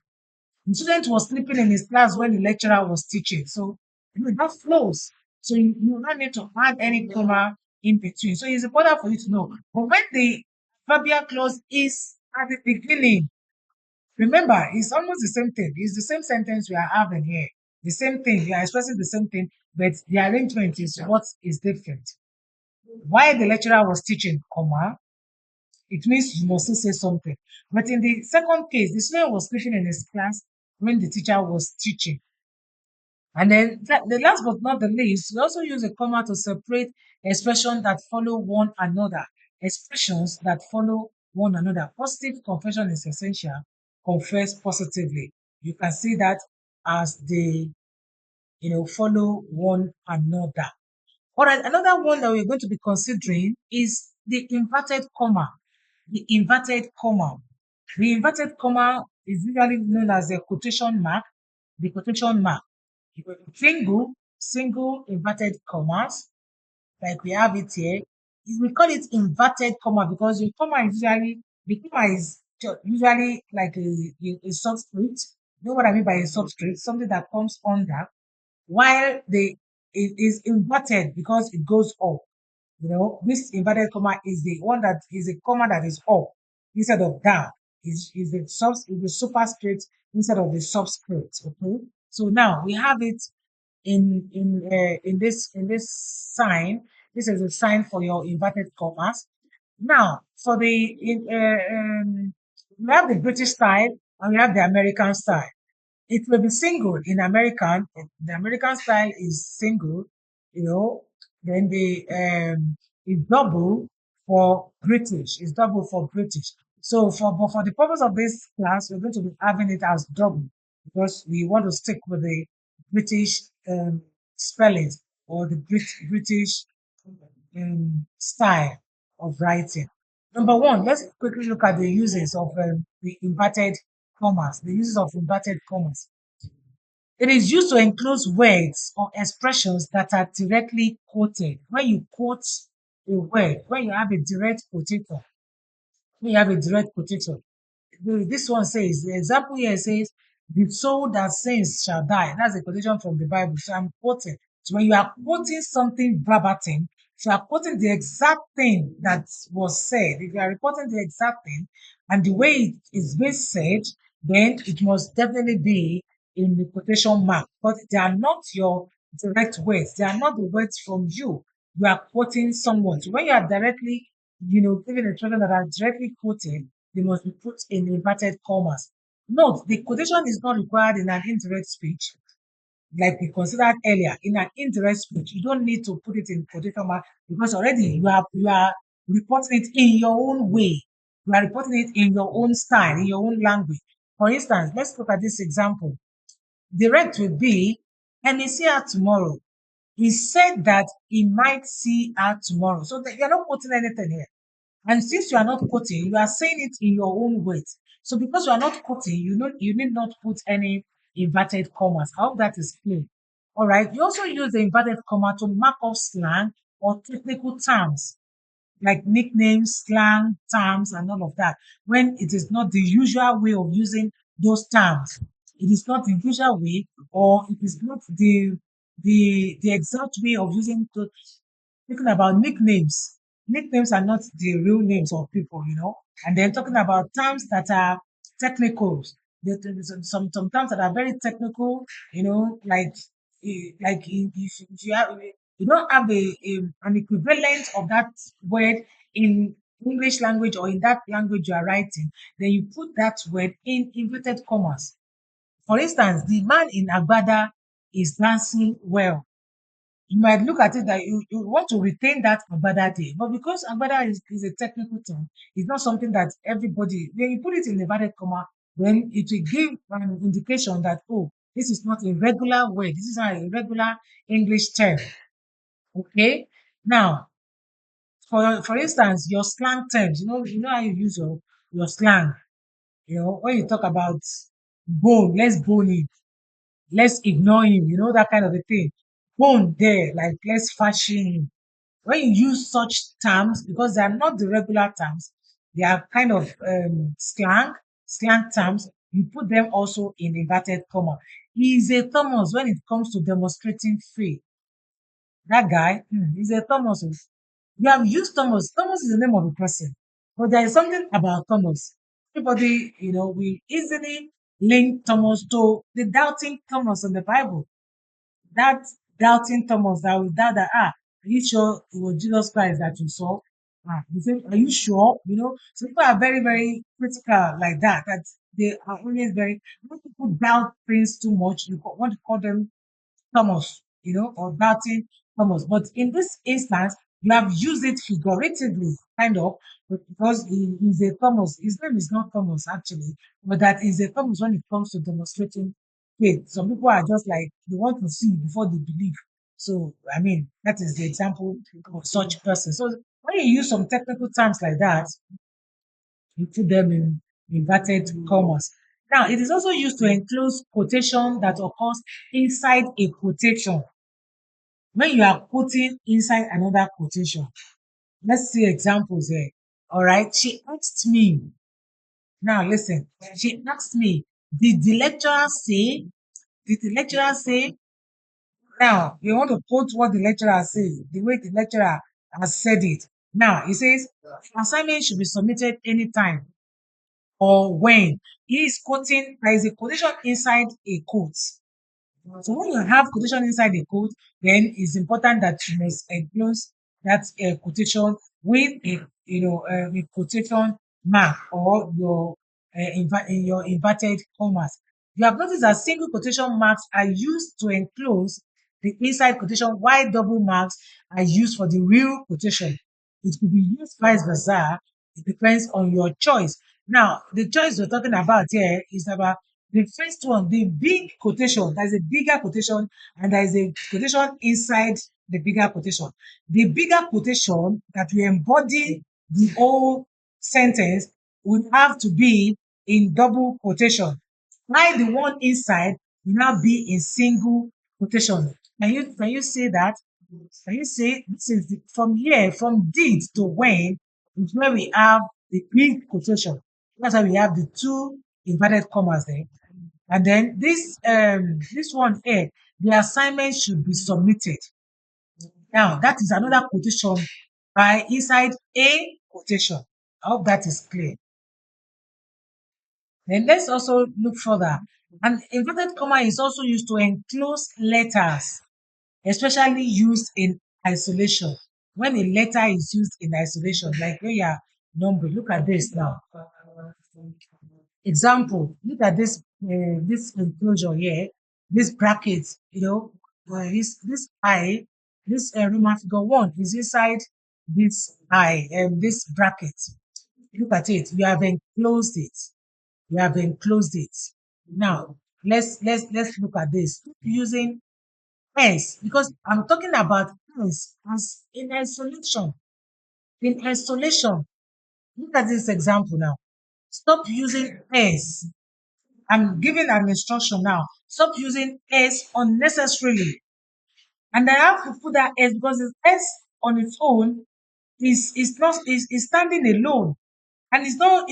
The student was sleeping in his class when the lecturer was teaching. So that flows. So you don't need to add any comma in between. So it's important for you to know. But when the adverbial clause is at the beginning, remember, it's almost the same thing. It's the same sentence we are having here. The same thing. We are expressing the same thing, but the arrangement is what is different. While the lecturer was teaching, comma, it means you must still say something. But in the second case, the student was sleeping in his class when the teacher was teaching. And then the last but not the least, we also use a comma to separate expressions that follow one another. Expressions that follow one another. Positive confession is essential. Confess positively. You can see that as they follow one another. All right, another one that we're going to be considering is the inverted comma. The inverted comma. The inverted comma is usually known as a quotation mark. The quotation mark. Single inverted commas, like we have it here. We call it inverted comma because the comma is usually like a subscript. You know what I mean by a subscript? Something that comes under, while it is inverted because it goes up. This inverted comma is the one that is a comma that is up instead of down. Is the superscript instead of the subscript. Okay. So now we have it in this sign. This is a sign for your inverted commas. Now for we have the British style and we have the American style. It will be single in American. The American style is single, you know. Then the is double for British. It's double for British. So for the purpose of this class, we're going to be having it as double because we want to stick with the British spellings or the British style of writing. Number one, let's quickly look at the uses of the inverted commas. The uses of inverted commas. It is used to enclose words or expressions that are directly quoted. When you quote a word, when you have a direct quotator, when you have a direct quotator, this one says, the example here says, the soul that sins shall die. That's a quotation from the Bible. So I'm quoting. So when you are quoting something verbatim, if you are quoting the exact thing that was said, if you are reporting the exact thing and the way it is being said, then it must definitely be in the quotation mark. But they are not your direct words. They are not the words from you. You are quoting someone. So when you are directly, giving instructions that are directly quoted, they must be put in inverted commas. Note, the quotation is not required in an indirect speech, like we considered earlier. In an indirect speech, you don't need to put it in quotation mark because already you are reporting it in your own way. You are reporting it in your own style, in your own language. For instance, let's look at this example. Direct will be, and he see her tomorrow. He said that he might see her tomorrow. So that you're not quoting anything here. And since you are not quoting, you are saying it in your own words. So because you are not quoting, you need not put any inverted commas. I hope that is clear. All right. You also use the inverted comma to mark off slang or technical terms like nicknames, slang, terms, and all of that. When it is not the usual way of using those terms, it is not the usual way, or it is not the exact way of using Talking about nicknames. Nicknames are not the real names of people. And then talking about terms that are technicals. some terms that are very technical, like if you have you don't have an equivalent of that word in English language or in that language you are writing, then you put that word in inverted commas. For instance, the man in Agbada is dancing well. You might look at it that you want to retain that Agbada day, but because Agbada is a technical term, it's not something that everybody, when you put it in inverted comma, then it will give an indication that, oh, this is not a regular word, this is not a regular English term. Okay. Now, for instance, your slang terms, you know how you use your slang. When you talk about bone, let's bone it, let's ignore him, that kind of a thing. Bone there, like let's fashion him. When you use such terms, because they are not the regular terms, they are kind of slang terms, you put them also in inverted comma. He is a Thomas when it comes to demonstrating faith. That guy, he's a Thomas. Oh. You have used Thomas. Thomas is the name of a person. But there is something about Thomas. Everybody, we easily link Thomas to the doubting Thomas in the Bible. That doubting Thomas that will doubt that, are you sure it was Jesus Christ that you saw? He said, are you sure? So people are very, very critical like that, that they are always very, when people doubt things too much, you want to call them Thomas, or doubting Thomas. But in this instance, you have used it figuratively, kind of, because he is a Thomas. His name is not Thomas, actually, but that is a Thomas when it comes to demonstrating faith. Some people are just like, they want to see before they believe. So, I mean, that is the example of such person. So, when you use some technical terms like that, you put them in inverted commas. Now, it is also used to enclose quotation that occurs inside a quotation. When you are putting inside another quotation, let's see examples here. All right. She asked me. Now, listen. She asked me, did the lecturer say? Did the lecturer say? Now, you want to quote what the lecturer says, the way the lecturer has said it. Now, he says, assignment should be submitted anytime or when. He is quoting, there is a quotation inside a quote. So when you have quotation inside a quote, then it's important that you must enclose that quotation with a quotation mark or in your inverted commas. You have noticed that single quotation marks are used to enclose the inside quotation, while double marks are used for the real quotation. It could be used vice versa. It depends on your choice. Now, the choice we're talking about here is about the first one, the big quotation. There's a bigger quotation and there is a quotation inside the bigger quotation. The bigger quotation that will embody the whole sentence would have to be in double quotation, while the one inside will now be in single quotation. Can you say that? Can you say this is from here, from did to when is where we have the big quotation. That's why we have the two inverted commas there. And then this one here, the assignment should be submitted. Now that is another quotation by inside a quotation. I hope that is clear. Then let's also look further. An inverted comma is also used to enclose letters, especially used in isolation. When a letter is used in isolation, like when you are numbering, look at this now. Example, look at this enclosure here, this bracket, this I, this Roman figure 1 is inside this this bracket. Look at it. You have enclosed it. You have enclosed it. Now, let's look at this. Keep using S because I'm talking about S as in isolation. In isolation, look at this example now. Stop using S. I'm giving an instruction now. Stop using S unnecessarily. And I have to put that S because this S on its own is standing alone. And it's not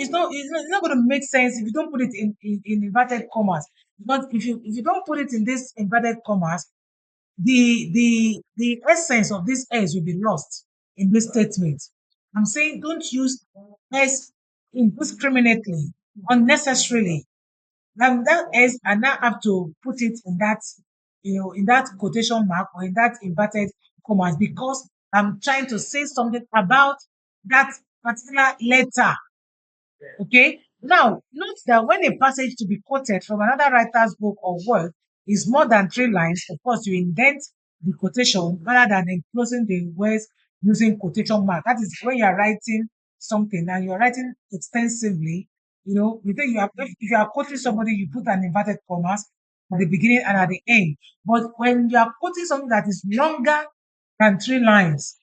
going to make sense if you don't put it in inverted commas. Because if you don't put it in this inverted commas, the essence of this S will be lost in this statement. I'm saying don't use S indiscriminately, unnecessarily. That is, I now have to put it in that, in that quotation mark or in that inverted commas because I'm trying to say something about that particular letter. Okay. Now, note that when a passage to be quoted from another writer's book or work is more than 3 lines, of course, you indent the quotation rather than enclosing the words using quotation mark. That is when you are writing something and you're writing extensively. You think if you are quoting somebody, you put an inverted commas at the beginning and at the end. But when you are quoting something that is longer than 3 lines,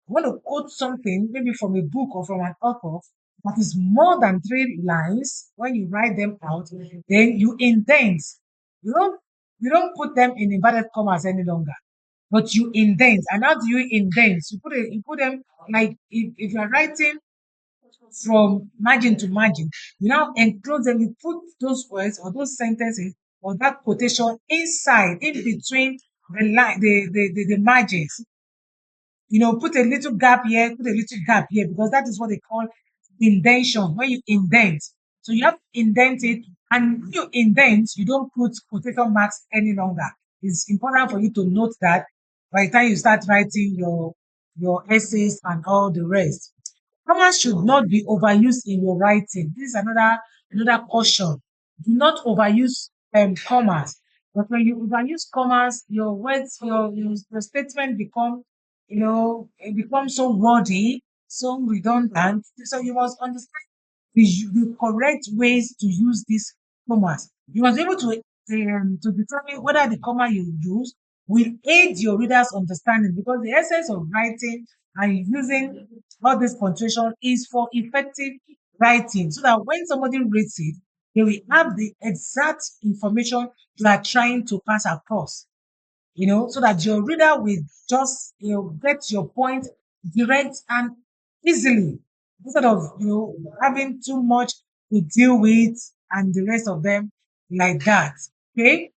want to quote something, maybe from a book or from an author, that is more than 3 lines, when you write them out, then you indent. You don't you don't put them in inverted commas any longer, but you indent. And how do you indent? You put them like if you're writing from margin to margin, you now enclose them, you put those words or those sentences or that quotation inside, in between the line, the margins. Put a little gap here, put a little gap here, because that is what they call indentation, when you indent. So you have to indent it, and when you indent, you don't put quotation marks any longer. It's important for you to note that by the time you start writing your essays and all the rest. Commas should not be overused in your writing. This is another caution. Do not overuse commas. But when you overuse commas, your words, your statement it becomes so wordy, so redundant. So you must understand the correct ways to use these commas. You must be able to determine whether the comma you use will aid your reader's understanding, because the essence of writing and using all this punctuation is for effective writing, so that when somebody reads it, they will have the exact information you are trying to pass across, so that your reader will just, get your point direct and easily, instead of, having too much to deal with and the rest of them like that. Okay.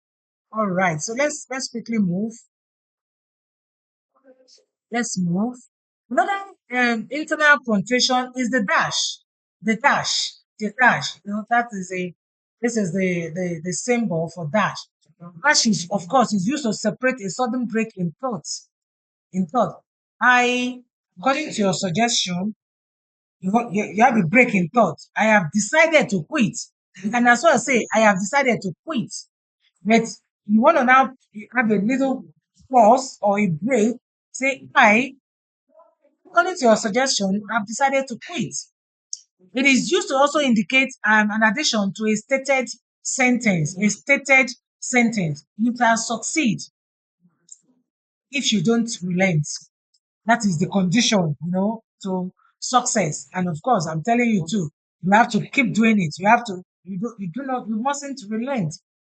All right. So let's quickly move. Let's move. Another internal punctuation is the dash. The dash. The dash. That is this is the symbol for dash. Dash is, of course, is used to separate a sudden break in thought. In thought. According to your suggestion, you have a break in thought. I have decided to quit. You can as well say, I have decided to quit. But you want to now have a little pause or a break. Say, according to your suggestion, I've decided to quit. It is used to also indicate an addition to a stated sentence. A stated sentence. You can succeed if you don't relent. That is the condition, to success. And of course, I'm telling you too, you have to keep doing it. You have to, you mustn't relent.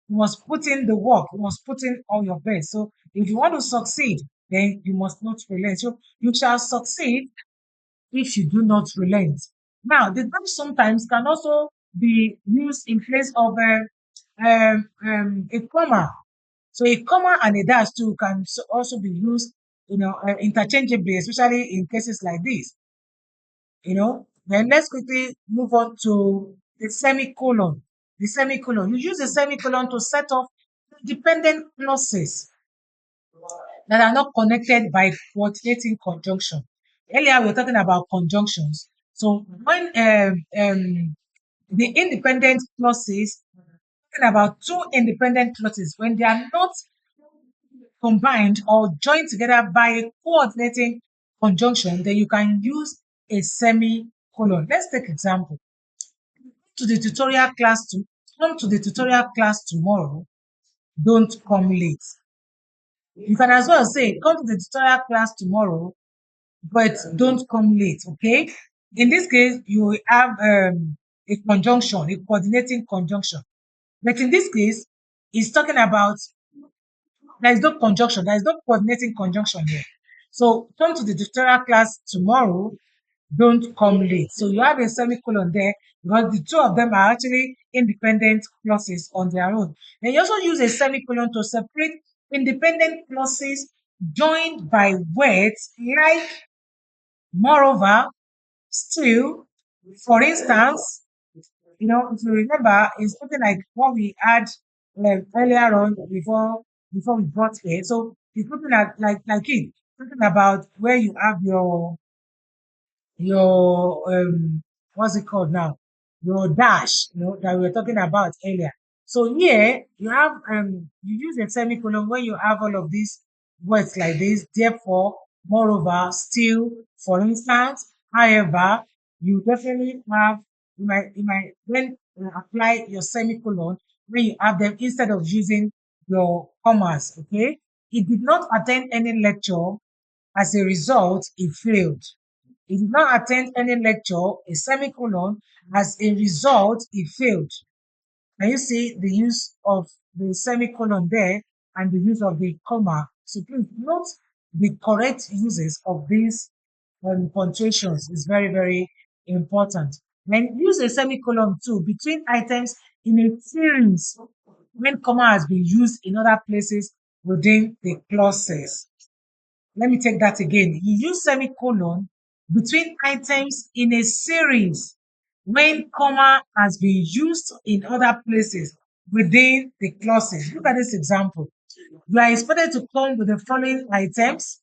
You must put in the work. You must put in all your best. So if you want to succeed, then you must not relent. So you shall succeed if you do not relent. Now, the verb sometimes can also be used in place of a comma. So a comma and a dash too can also be used, interchangeably, especially in cases like this. Then let's quickly move on to the semicolon. The semicolon. You use the semicolon to set off dependent clauses that are not connected by coordinating conjunction. Earlier, we were talking about conjunctions. So when the independent clauses, talking about two independent clauses, when they are not combined or joined together by a coordinating conjunction, then you can use a semicolon. Let's take example. To the tutorial class to Come to the tutorial class tomorrow. Don't come late. You can as well say, come to the tutorial class tomorrow, but don't come late. Okay. In this case, you have a conjunction, a coordinating conjunction. But in this case, it's talking about there is no conjunction, there is no coordinating conjunction here. So come to the tutorial class tomorrow, don't come late. So you have a semicolon there because the two of them are actually independent clauses on their own. And you also use a semicolon to separate independent clauses joined by words like moreover, still, for instance, if you remember, it's something like what we had earlier on before we got here. So it's looking at like it, talking about where you have your what's it called now? Your dash, that we were talking about earlier. So here you have you use a semicolon when you have all of these words like this, therefore, moreover, still, for instance, however, you definitely have you might then apply your semicolon when you have them instead of using your commas. Okay. It did not attend any lecture. As a result, he failed. He did not attend any lecture, a semicolon. As a result, he failed. Can you see the use of the semicolon there and the use of the comma? So please note the correct uses of these punctuations is very, very important. Then use a semicolon too between items in a series when comma has been used in other places within the clauses. Let me take that again. You use semicolon between items in a series when comma has been used in other places within the clauses. Look at this example. You are expected to come with the following items.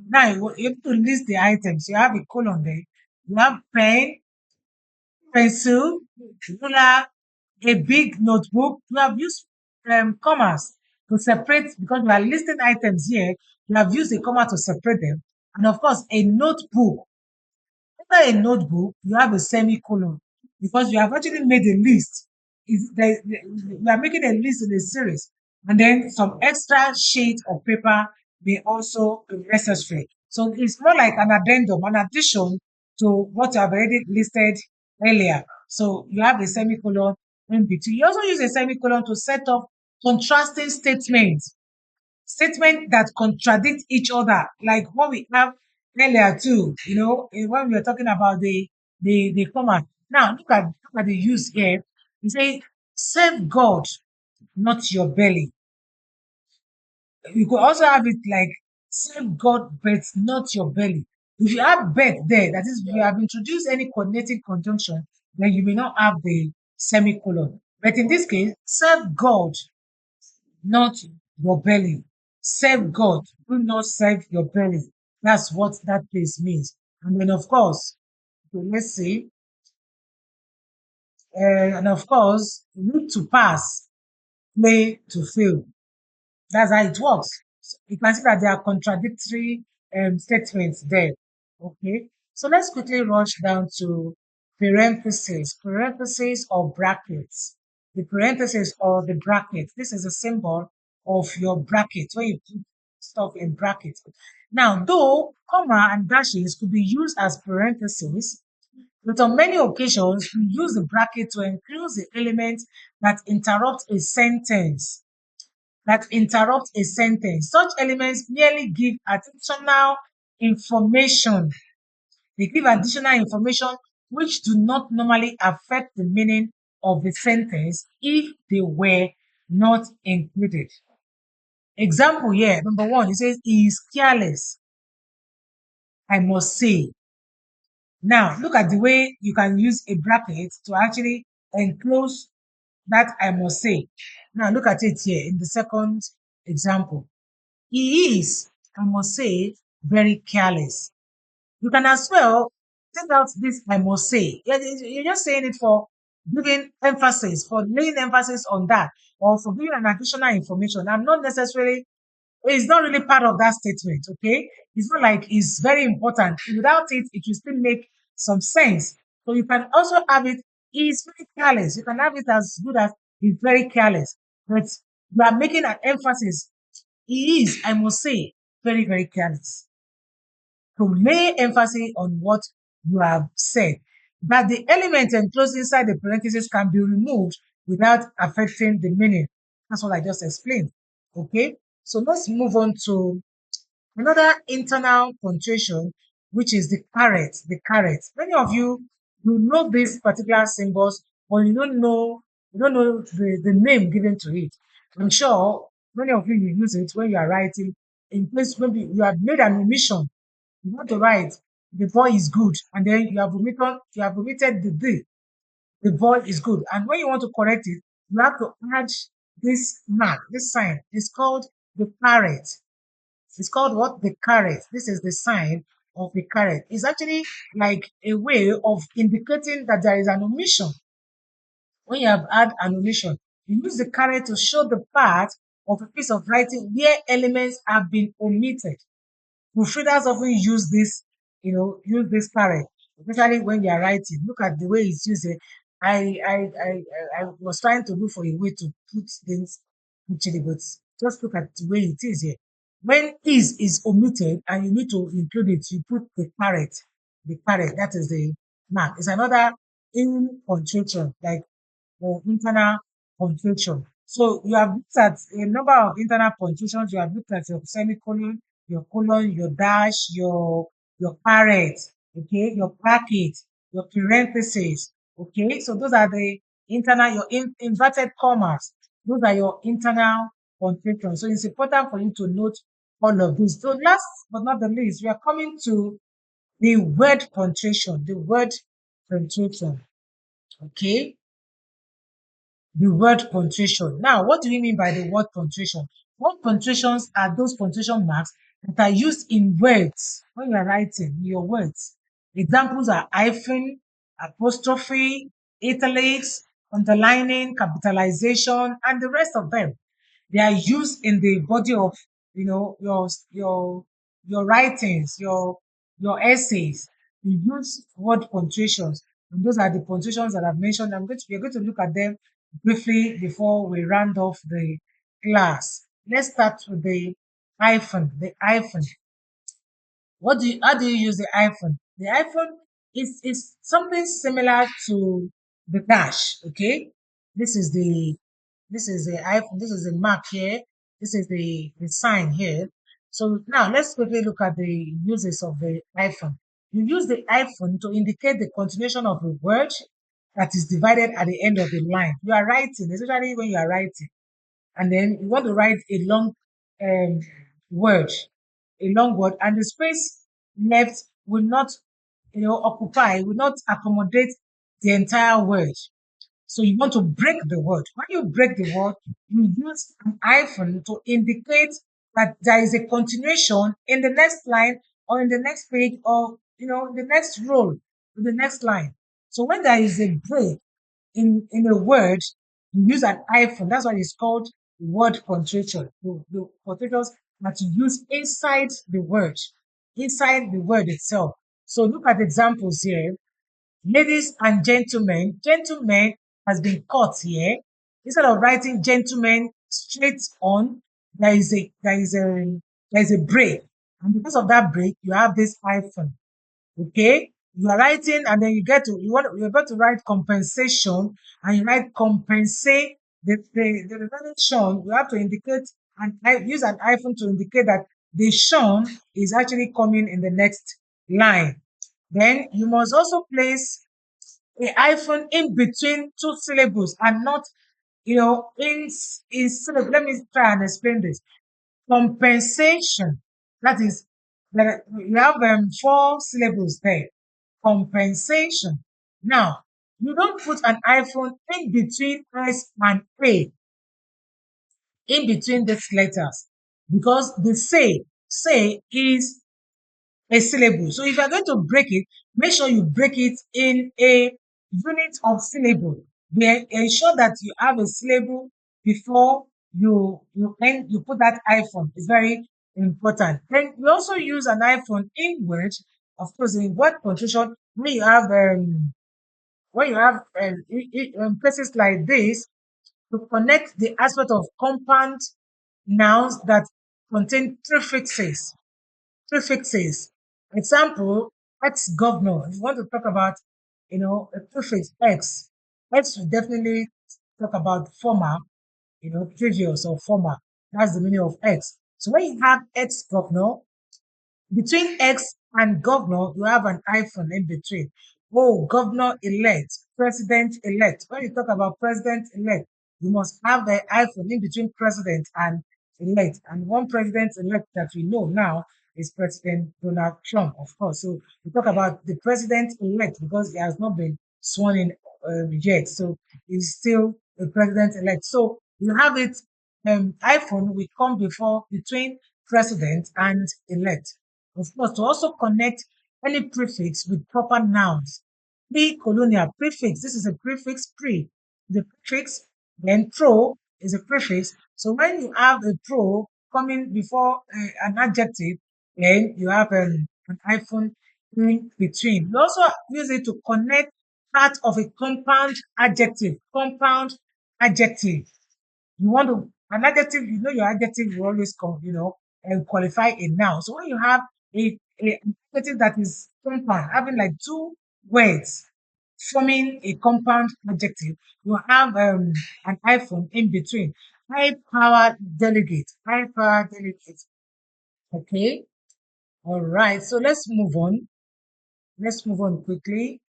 Now you have to list the items. You have a colon there. You have pen, pencil, ruler, a big notebook. You have used commas to separate because you are listing items here. You have used a comma to separate them. And of course, a notebook. After a notebook, you have a semicolon because you have actually made a list. You are making a list in a series, and then some extra sheet of paper may also be necessary. So it's more like an addendum, an addition to what you have already listed earlier. So you have a semicolon in between. You also use a semicolon to set up contrasting statements that contradict each other, like what we have earlier too, when we were talking about the comma. Now look at the use here. You say, serve God, not your belly. You could also have it like serve God, but not your belly. If you have but there, that is, if you have introduced any coordinating conjunction, then you may not have the semicolon. But in this case, serve God, not your belly. Serve God, do not serve your belly. That's what that place means. And then, of course, okay, let's see. And of course, need to pass, play to fail. That's how it works. So you can see that there are contradictory statements there. Okay. So let's quickly rush down to parentheses or brackets. The parentheses or the brackets. This is a symbol of your bracket when you put stuff in brackets. Now, though comma and dashes could be used as parentheses, but on many occasions we use the bracket to enclose the elements that interrupt a sentence Such elements merely give additional information. They give additional information which do not normally affect the meaning of the sentence if they were not included. Example here, number one, it says, he is careless, I must say. Now, look at the way you can use a bracket to actually enclose that I must say. Now, look at it here in the second example. He is, I must say, very careless. You can as well take out this I must say. You're just saying it for giving emphasis, for laying emphasis on that, or for giving an additional information. I'm not necessarily, it's not really part of that statement, okay? It's not like it's very important. Without it, it will still make some sense. So you can also have it, he's very careless. You can have it as good as he's very careless. But you are making an emphasis. He is, I must say, very, very careless. To lay emphasis on what you have said. That the element enclosed inside the parentheses can be removed without affecting the meaning. That's what I just explained. Okay, so let's move on to another internal punctuation, which is the caret. The caret. Many of you know these particular symbols, but you don't know the name given to it. I'm sure many of you use it when you are writing. In place, maybe you have made an omission. You want to write the boy is good, and then you have omitted the D. The void is good. And when you want to correct it, you have to add this mark, this sign. It's called the caret. It's called what? The caret. This is the sign of the caret. It's actually like a way of indicating that there is an omission. When you have had an omission, you use the caret to show the part of a piece of writing where elements have been omitted. Proofreaders often use this, use this caret, especially when they are writing. Look at the way it's used. I was trying to look for a way to put things actually, but just look at the way it is here. When is omitted and you need to include it, you put the caret. The caret, that is the mark. It's another in punctuation, like internal punctuation. So you have looked at a number of internal punctuations. You have looked at your semicolon, your colon, your dash, your caret, okay, your bracket, your parentheses, okay. So those are the internal, your inverted commas. Those are your internal punctuations. So it's important for you to note all of this. So last but not the least, we are coming to the word punctuation. The word punctuation, okay. The word punctuation. Now, what do we mean by the word punctuation? Word punctuations are those punctuation marks that are used in words when you are writing your words. Examples are hyphen, apostrophe, italics, underlining, capitalization, and the rest of them. They are used in the body of your writings, your essays. You use word punctuations, and those are the punctuations that I've mentioned. We're going to look at them briefly before we round off the class. Let's start with the hyphen. The hyphen. How do you use the hyphen? The hyphen is something similar to the dash. Okay, this is the hyphen. This is the mark here. This is the sign here. So now let's quickly look at the uses of the hyphen. You use the hyphen to indicate the continuation of a word that is divided at the end of the line. You are writing, especially when you are writing, and then you want to write a long um, word, and the space left will not, will not accommodate the entire word. So you want to break the word. When you break the word, you use an hyphen to indicate that there is a continuation in the next line or in the next page or the next row, in the next line. So when there is a break in a word, you use an hyphen. That's why it's called word punctuation. The punctuations that you use inside the word itself. So look at examples here. Ladies and gentlemen, gentlemen has been cut here. Instead of writing gentlemen straight on, there is a break. And because of that break, you have this hyphen. Okay? You are writing and then you're about to write compensation and you write compensate the remaining Sean, you have to indicate and use an hyphen to indicate that the Sean is actually coming in the next line. Then you must also place a hyphen in between two syllables and not, in syllable. Let me try and explain this. Compensation. That is, you have four syllables there. Compensation. Now, you don't put an hyphen in between S and A, in between these letters, because the say is a syllable. So if you're going to break it, make sure you break it in a unit of syllable. Ensure that you have a syllable before you put that hyphen. It's very important. Then we also use an hyphen in word, of course, in word punctuation when you have places like this to connect the aspect of compound nouns that contain prefixes. Prefixes. Example, ex-governor. If you want to talk about, a prefix X will definitely talk about former, previous or former. That's the meaning of X. So when you have ex-governor, between X and governor, you have an hyphen in between. Oh, governor elect, president elect. When you talk about president elect, you must have the hyphen in between president and elect. And one president elect that we know now is President Donald Trump, of course. So we talk about the president elect because he has not been sworn in yet. So he's still a president-elect. So you have it, hyphen will come before between president and elect. Of course, to also connect any prefix with proper nouns. Pre-colonial prefix. This is a prefix pre. The prefix, then pro is a prefix. So when you have a pro coming before an adjective, then you have an hyphen in between. You also use it to connect part of a compound adjective. Compound adjective. You want to an adjective, you know your adjective will always come, and qualify a noun. So when you have an adjective that is compound, having like two words forming a compound adjective, you have an hyphen in between. High power delegate. High power delegate. Okay. All right. So let's move on. Let's move on quickly.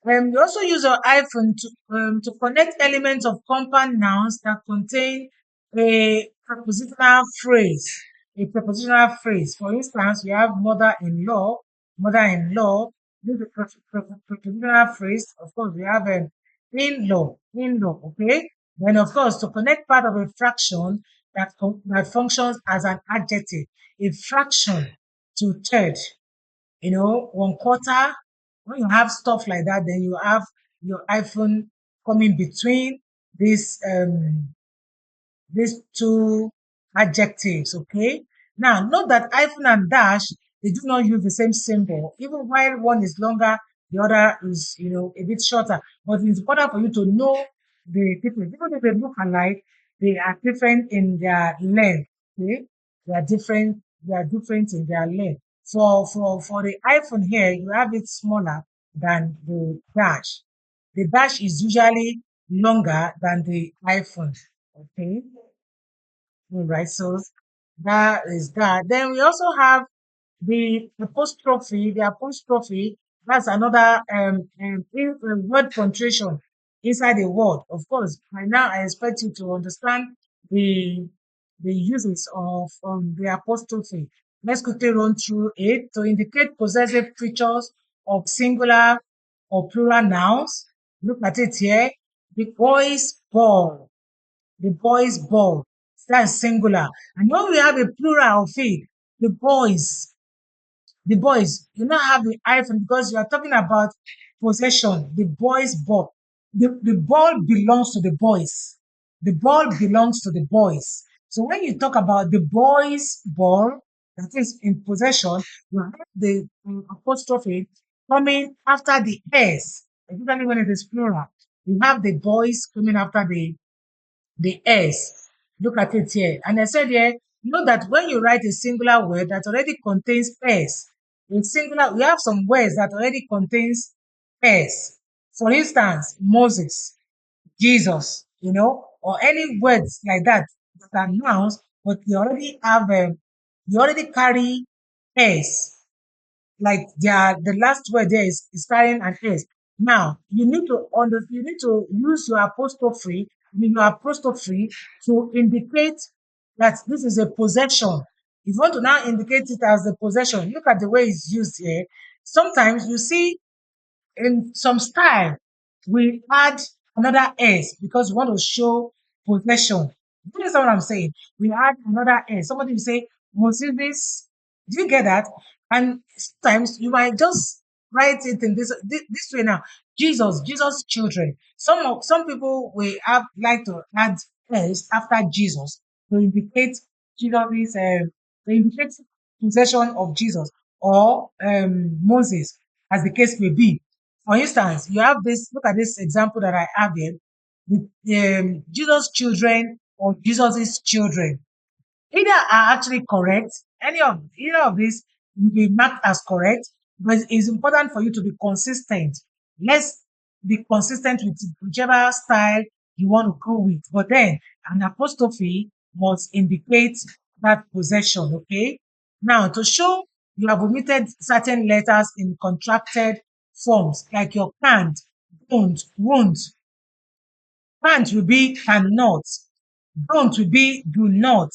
You also use a hyphen to connect elements of compound nouns that contain a prepositional phrase. A prepositional phrase. For instance, we have mother-in-law. Mother-in-law. This is a prepositional phrase. Of course, we have an in-law. In-law. Okay. Then, of course, to connect part of a fraction that functions as an adjective. A fraction to third, 1/4. When you have stuff like that, then you have your hyphen coming between these these two adjectives. Okay. Now note that hyphen and dash, they do not use the same symbol. Even while one is longer, the other is a bit shorter. But it's important for you to know the difference. Even if they look alike, they are different in their length. Okay. They are different in their length. For the hyphen here, you have it smaller than the dash. The dash is usually longer than the hyphen. Okay. All right. So that is that. Then we also have the apostrophe. The apostrophe, that's another word punctuation inside a word. Of course, by now I expect you to understand the the uses of the apostrophe. Let's quickly run through it to indicate possessive features of singular or plural nouns. Look at it here. The boys ball. The boys ball. That's singular. And when we have a plural of it, the boys, the boys, you now have the hyphen because you are talking about possession. The boys' ball. The ball belongs to the boys. The ball belongs to the boys. So when you talk about the boys' ball, that is in possession, you have the apostrophe coming after the s, especially when it is plural. You have the boys coming after the s. Look at it here. And I said here, know that when you write a singular word that already contains s, in singular, we have some words that already contains s. For instance, Moses, Jesus, or any words like that that are nouns, but you already carry s, like the last word there is carrying an S. Now you need to use your apostrophe to indicate that this is a possession. If you want to now indicate it as a possession, look at the way it's used here. Sometimes you see in some style, we add another S because we want to show possession. Do you understand what I'm saying? We add another S. Somebody will say, Moses. Do you get that? And sometimes you might just write it in this way now. Jesus children. Some people will have like to add S after Jesus to indicate Jesus' to indicate possession of Jesus or Moses, as the case may be. For instance, you have this, look at this example that I have here, Jesus' children or Jesus's children. Either are actually correct, either of these will be marked as correct, but it's important for you to be consistent. Let's be consistent with whichever style you want to go with. But then an apostrophe must indicate that possession, okay? Now, to show you have omitted certain letters in contracted forms, like your can't, don't, won't. Can't will be cannot. Don't will be do not.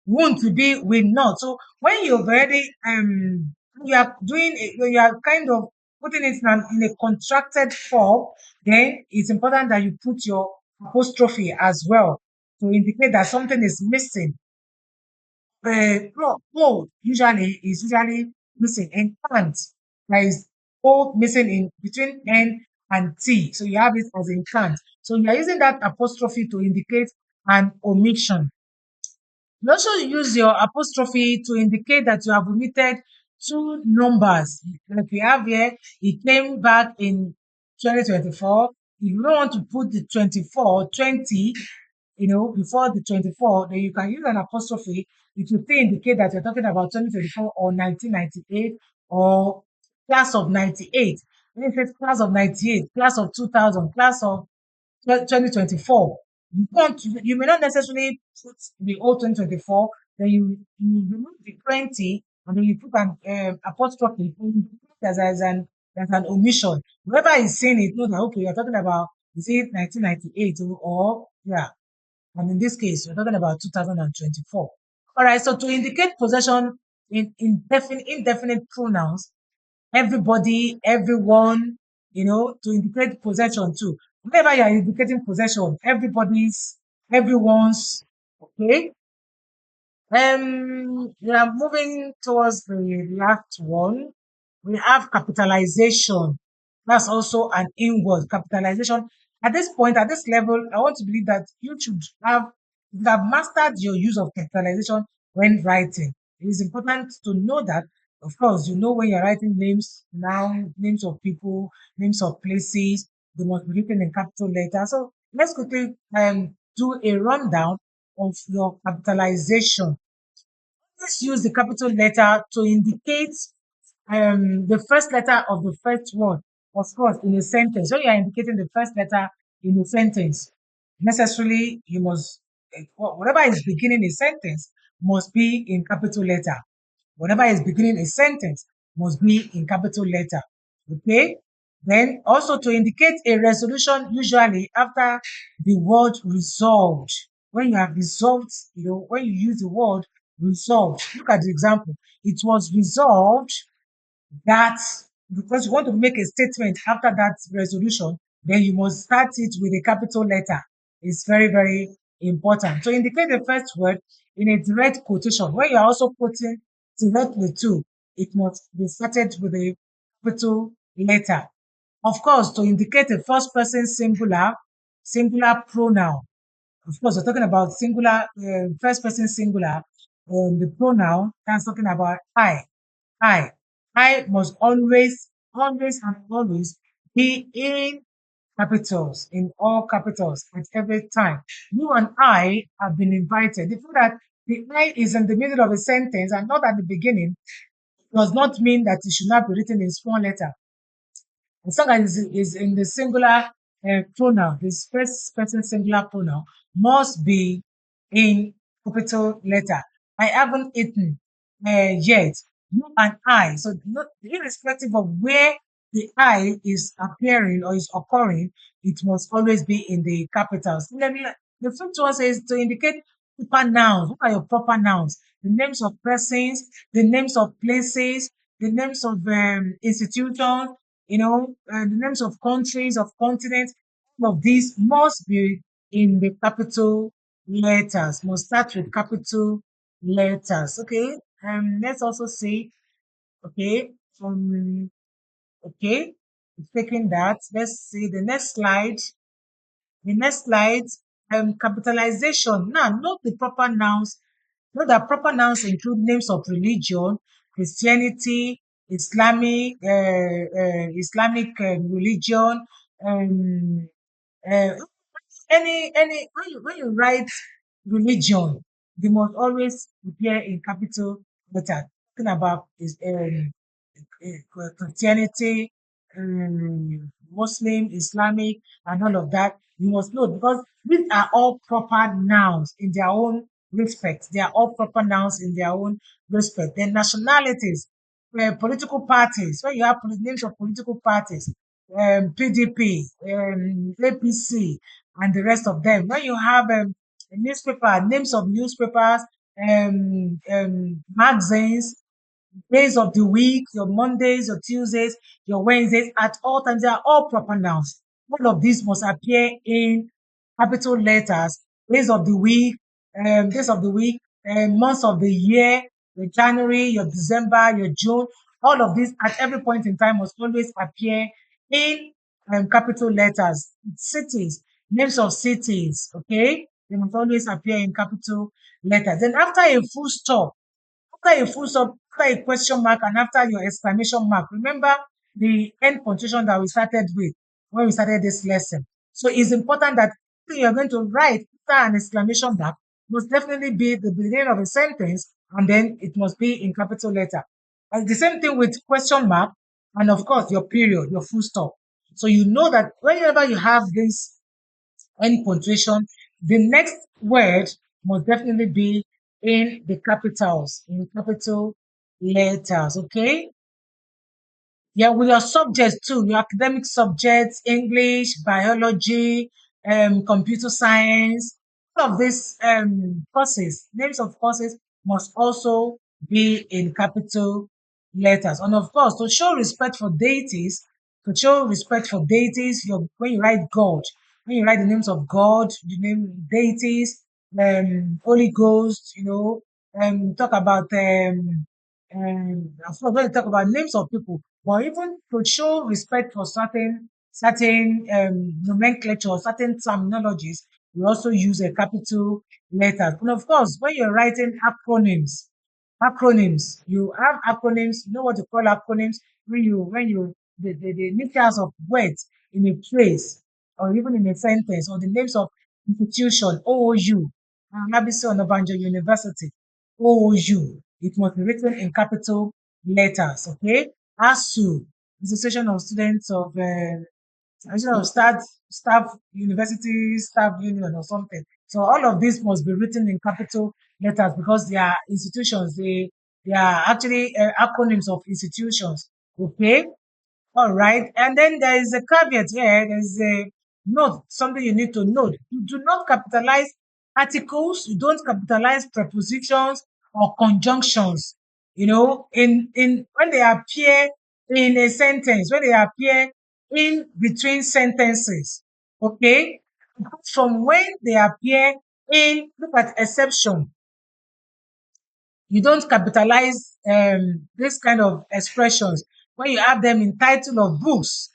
Won't will be will not. So when you've already when you are kind of putting it in a contracted form, then it's important that you put your apostrophe as well to indicate that something is missing. O usually missing, and can't. There is O missing in between N and T. So you have it as in can't. So you are using that apostrophe to indicate an omission. You also use your apostrophe to indicate that you have omitted two numbers. Like we have here, it came back in 2024. If you don't want to put the 24, 20, before the 24, then you can use an apostrophe. It will still indicate that you're talking about 2024 or 1998 or class of 98. When it says class of 98, class of 2000, class of 2024, you may not necessarily put the old 2024, then you remove the 20 and then you put an apostrophe. There's an omission. Whoever is saying it knows that, okay, you're talking about, is it 1998 or yeah, and in this case, we're talking about 2024. All right, so to indicate possession in indefinite pronouns, everybody, everyone, to indicate possession too. Whenever you are indicating possession, everybody's, everyone's, okay? We are moving towards the last one. We have capitalization. That's also an inward capitalization. At this point, at this level, I want to believe that you have mastered your use of capitalization when writing. It is important to know that, of course, you know when you're writing names, now names of people, names of places, they must be written in capital letters. So let's quickly do a rundown of your capitalization. Let's use the capital letter to indicate the first letter of the first word, of course, in a sentence. When you are indicating the first letter in a sentence, necessarily you must, whatever is beginning a sentence must be in capital letter. Whatever is beginning a sentence must be in capital letter. Okay? Then also to indicate a resolution, usually after the word resolved. When you have resolved, when you use the word resolved, look at the example. It was resolved that, because you want to make a statement after that resolution, then you must start it with a capital letter. It's very, very important. To indicate the first word in a direct quotation, when you are also quoting directly to, it must be started with a capital letter. Of course, to indicate a first person singular pronoun. Of course, we're talking about singular, first person singular. The pronoun that's talking about I. I. I must always and always be in capitals, in all capitals at every time. You and I have been invited. The fact that the I is in the middle of a sentence and not at the beginning does not mean that it should not be written in small letter. As long as it is in the singular pronoun, this first person singular pronoun must be in capital letter. I haven't eaten yet. You and I. So not, irrespective of where the I is appearing or is occurring, it must always be in the capitals. The fifth one says to indicate proper nouns. What are your proper nouns? The names of persons, the names of places, the names of institutions, the names of countries, of continents. All of these must be in the capital letters, must start with capital letters. Okay. Let's also see, okay, okay, taking that. Let's see the next slide. The next slide, capitalization. Now, note the proper nouns. Note that proper nouns include names of religion, Christianity, Islamic religion, um, uh, any when you write religion, they must always appear in capital letter. Talking about is Christianity, Muslim, Islamic, and all of that. You must know because these are all proper nouns in their own respect. They are all proper nouns in their own respect. Then nationalities, political parties. When you have names of political parties, PDP, APC, and the rest of them. When you have a newspaper, names of newspapers, magazines, days of the week, your Mondays, your Tuesdays, your Wednesdays, at all times, they are all proper nouns. All of these must appear in capital letters. Days of the week, months of the year, your January, your December, your June, all of these at every point in time must always appear in capital letters. Cities, names of cities, okay? They must always appear in capital letters. Then after a full stop, after a full stop, after a question mark, and after your exclamation mark, remember the end punctuation that we started with when we started this lesson. So it's important that you're going to write after an exclamation mark must definitely be the beginning of a sentence, and then it must be in capital letter. And the same thing with question mark, and of course your period, your full stop. So you know that whenever you have this end punctuation, the next word must definitely be in the capitals, in capital letters. Okay. Yeah, with your subjects too, your academic subjects, English, biology, computer science, all of these courses, names of courses must also be in capital letters. And of course, to show respect for deities, when you write God, when you write the names of God, the name deities, Holy Ghost, talk about of course when you talk about names of people, but even to show respect for certain nomenclature, certain terminologies, we also use a capital letter. And of course, when you're writing acronyms, you have acronyms. You know what you call acronyms when you the initials of words in a phrase or even in a sentence, or the names of institution, OOU, Labisi Onabanjo University, OOU. It must be written in capital letters, okay? ASU, Association of Students of Association of Staff University Staff Union or something. So all of this must be written in capital letters because they are institutions. They are actually acronyms of institutions. Okay. All right. And then there is a caveat here. There's a note, something you need to note. You do not capitalize articles, you don't capitalize prepositions or conjunctions, in when they appear in a sentence, when they appear in between sentences. Okay. Apart from when they appear look at exception, you don't capitalize this kind of expressions when you have them in title of books.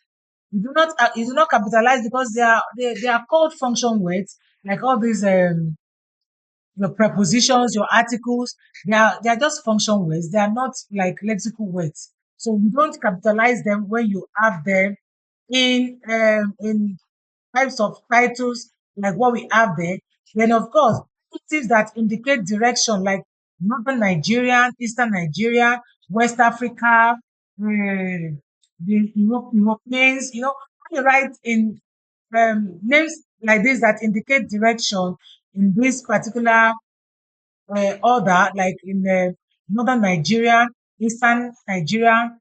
You do not capitalize because they are called function words, like all these your prepositions, your articles. They are just function words. They are not like lexical words. So you don't capitalize them when you have them in types of titles like what we have there. Then, of course, adjectives that indicate direction, like Northern Nigerian, Eastern Nigeria, West Africa, the Europeans, when you write in names like this that indicate direction in this particular order, like in Northern Nigeria, Eastern Nigeria,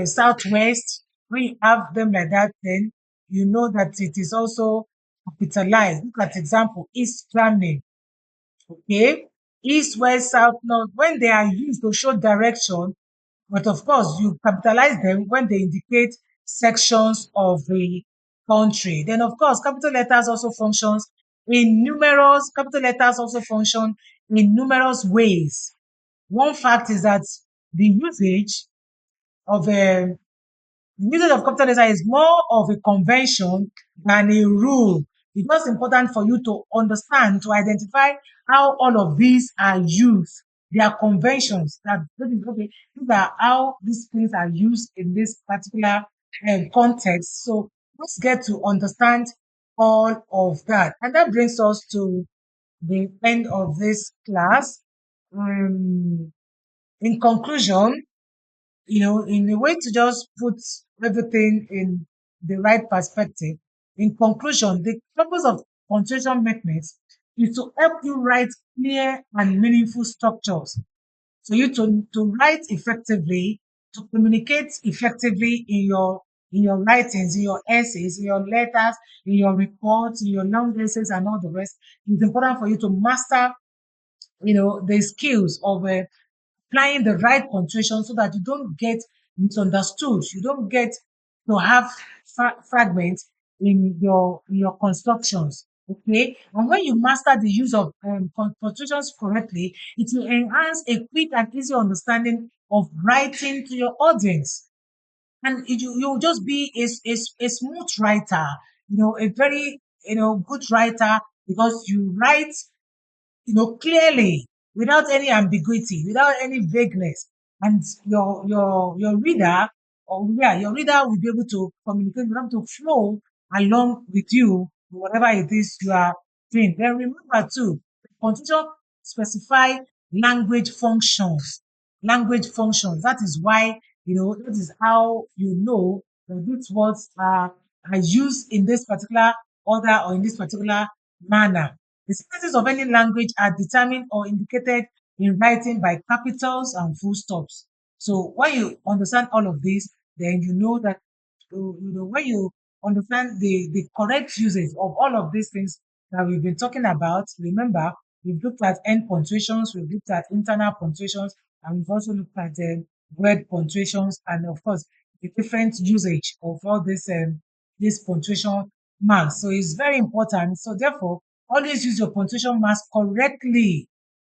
Southwest, when you have them like that, then you know that it is also capitalized. Look at example, East Germany, okay? East, West, South, North, when they are used to show direction, but of course, you capitalize them when they indicate sections of the country. Then, of course, capital letters also function in numerous ways. One fact is that the of a the usage of capital letter is more of a convention than a rule. It's just important for you to understand, to identify how all of these are used. They are conventions that okay, these are how these things are used in this particular context. So let's get to understand all of that. And that brings us to the end of this class. Um, in conclusion, in a way to just put everything in the right perspective. In conclusion, the purpose of punctuation mechanics is to help you write clear and meaningful structures. So you to write effectively, to communicate effectively in your writings, in your essays, in your letters, in your reports, in your long essays, and all the rest. It's important for you to master, the skills of applying the right punctuation so that you don't get misunderstood. You don't get to have fragments in your constructions. Okay, and when you master the use of punctuations correctly, it will enhance a quick and easy understanding of writing to your audience, and you'll just be a smooth writer, a very good writer, because you write clearly, without any ambiguity, without any vagueness. And your reader, or yeah, your reader will be able to communicate, will have to flow along with you, whatever it is you are doing. Then remember too, punctuation specify language functions. Language functions. That is why, that is how you know that these words are used in this particular order or in this particular manner. The sentences of any language are determined or indicated in writing by capitals and full stops. So when you understand all of this, then you know that when you understand the correct usage of all of these things that we've been talking about. Remember, we've looked at end punctuations, we've looked at internal punctuations, and we've also looked at word punctuations, and of course the different usage of all this punctuation marks. So it's very important. So therefore, always use your punctuation marks correctly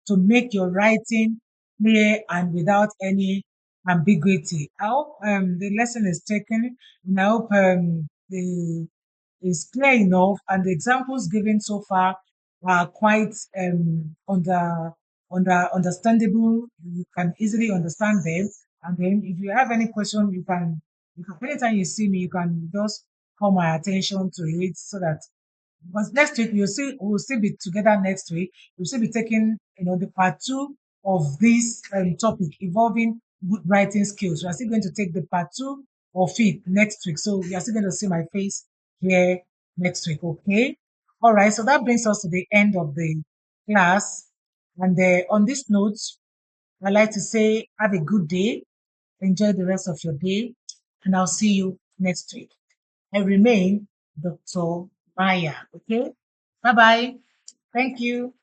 to make your writing clear and without any ambiguity. I hope the lesson is taken, and I hope the is clear enough, and the examples given so far are quite understandable. You can easily understand them. And then if you have any question, you can anytime you see me, you can just call my attention to it, so that because next week we'll still be together next week. We'll still be taking the part two of this topic involving good writing skills. We are still going to take the part two of it next week. So you are still going to see my face here next week. Okay. All right. So that brings us to the end of the class. And on this note, I'd like to say have a good day. Enjoy the rest of your day. And I'll see you next week. I remain Dr. Maya. Okay. Bye bye. Thank you.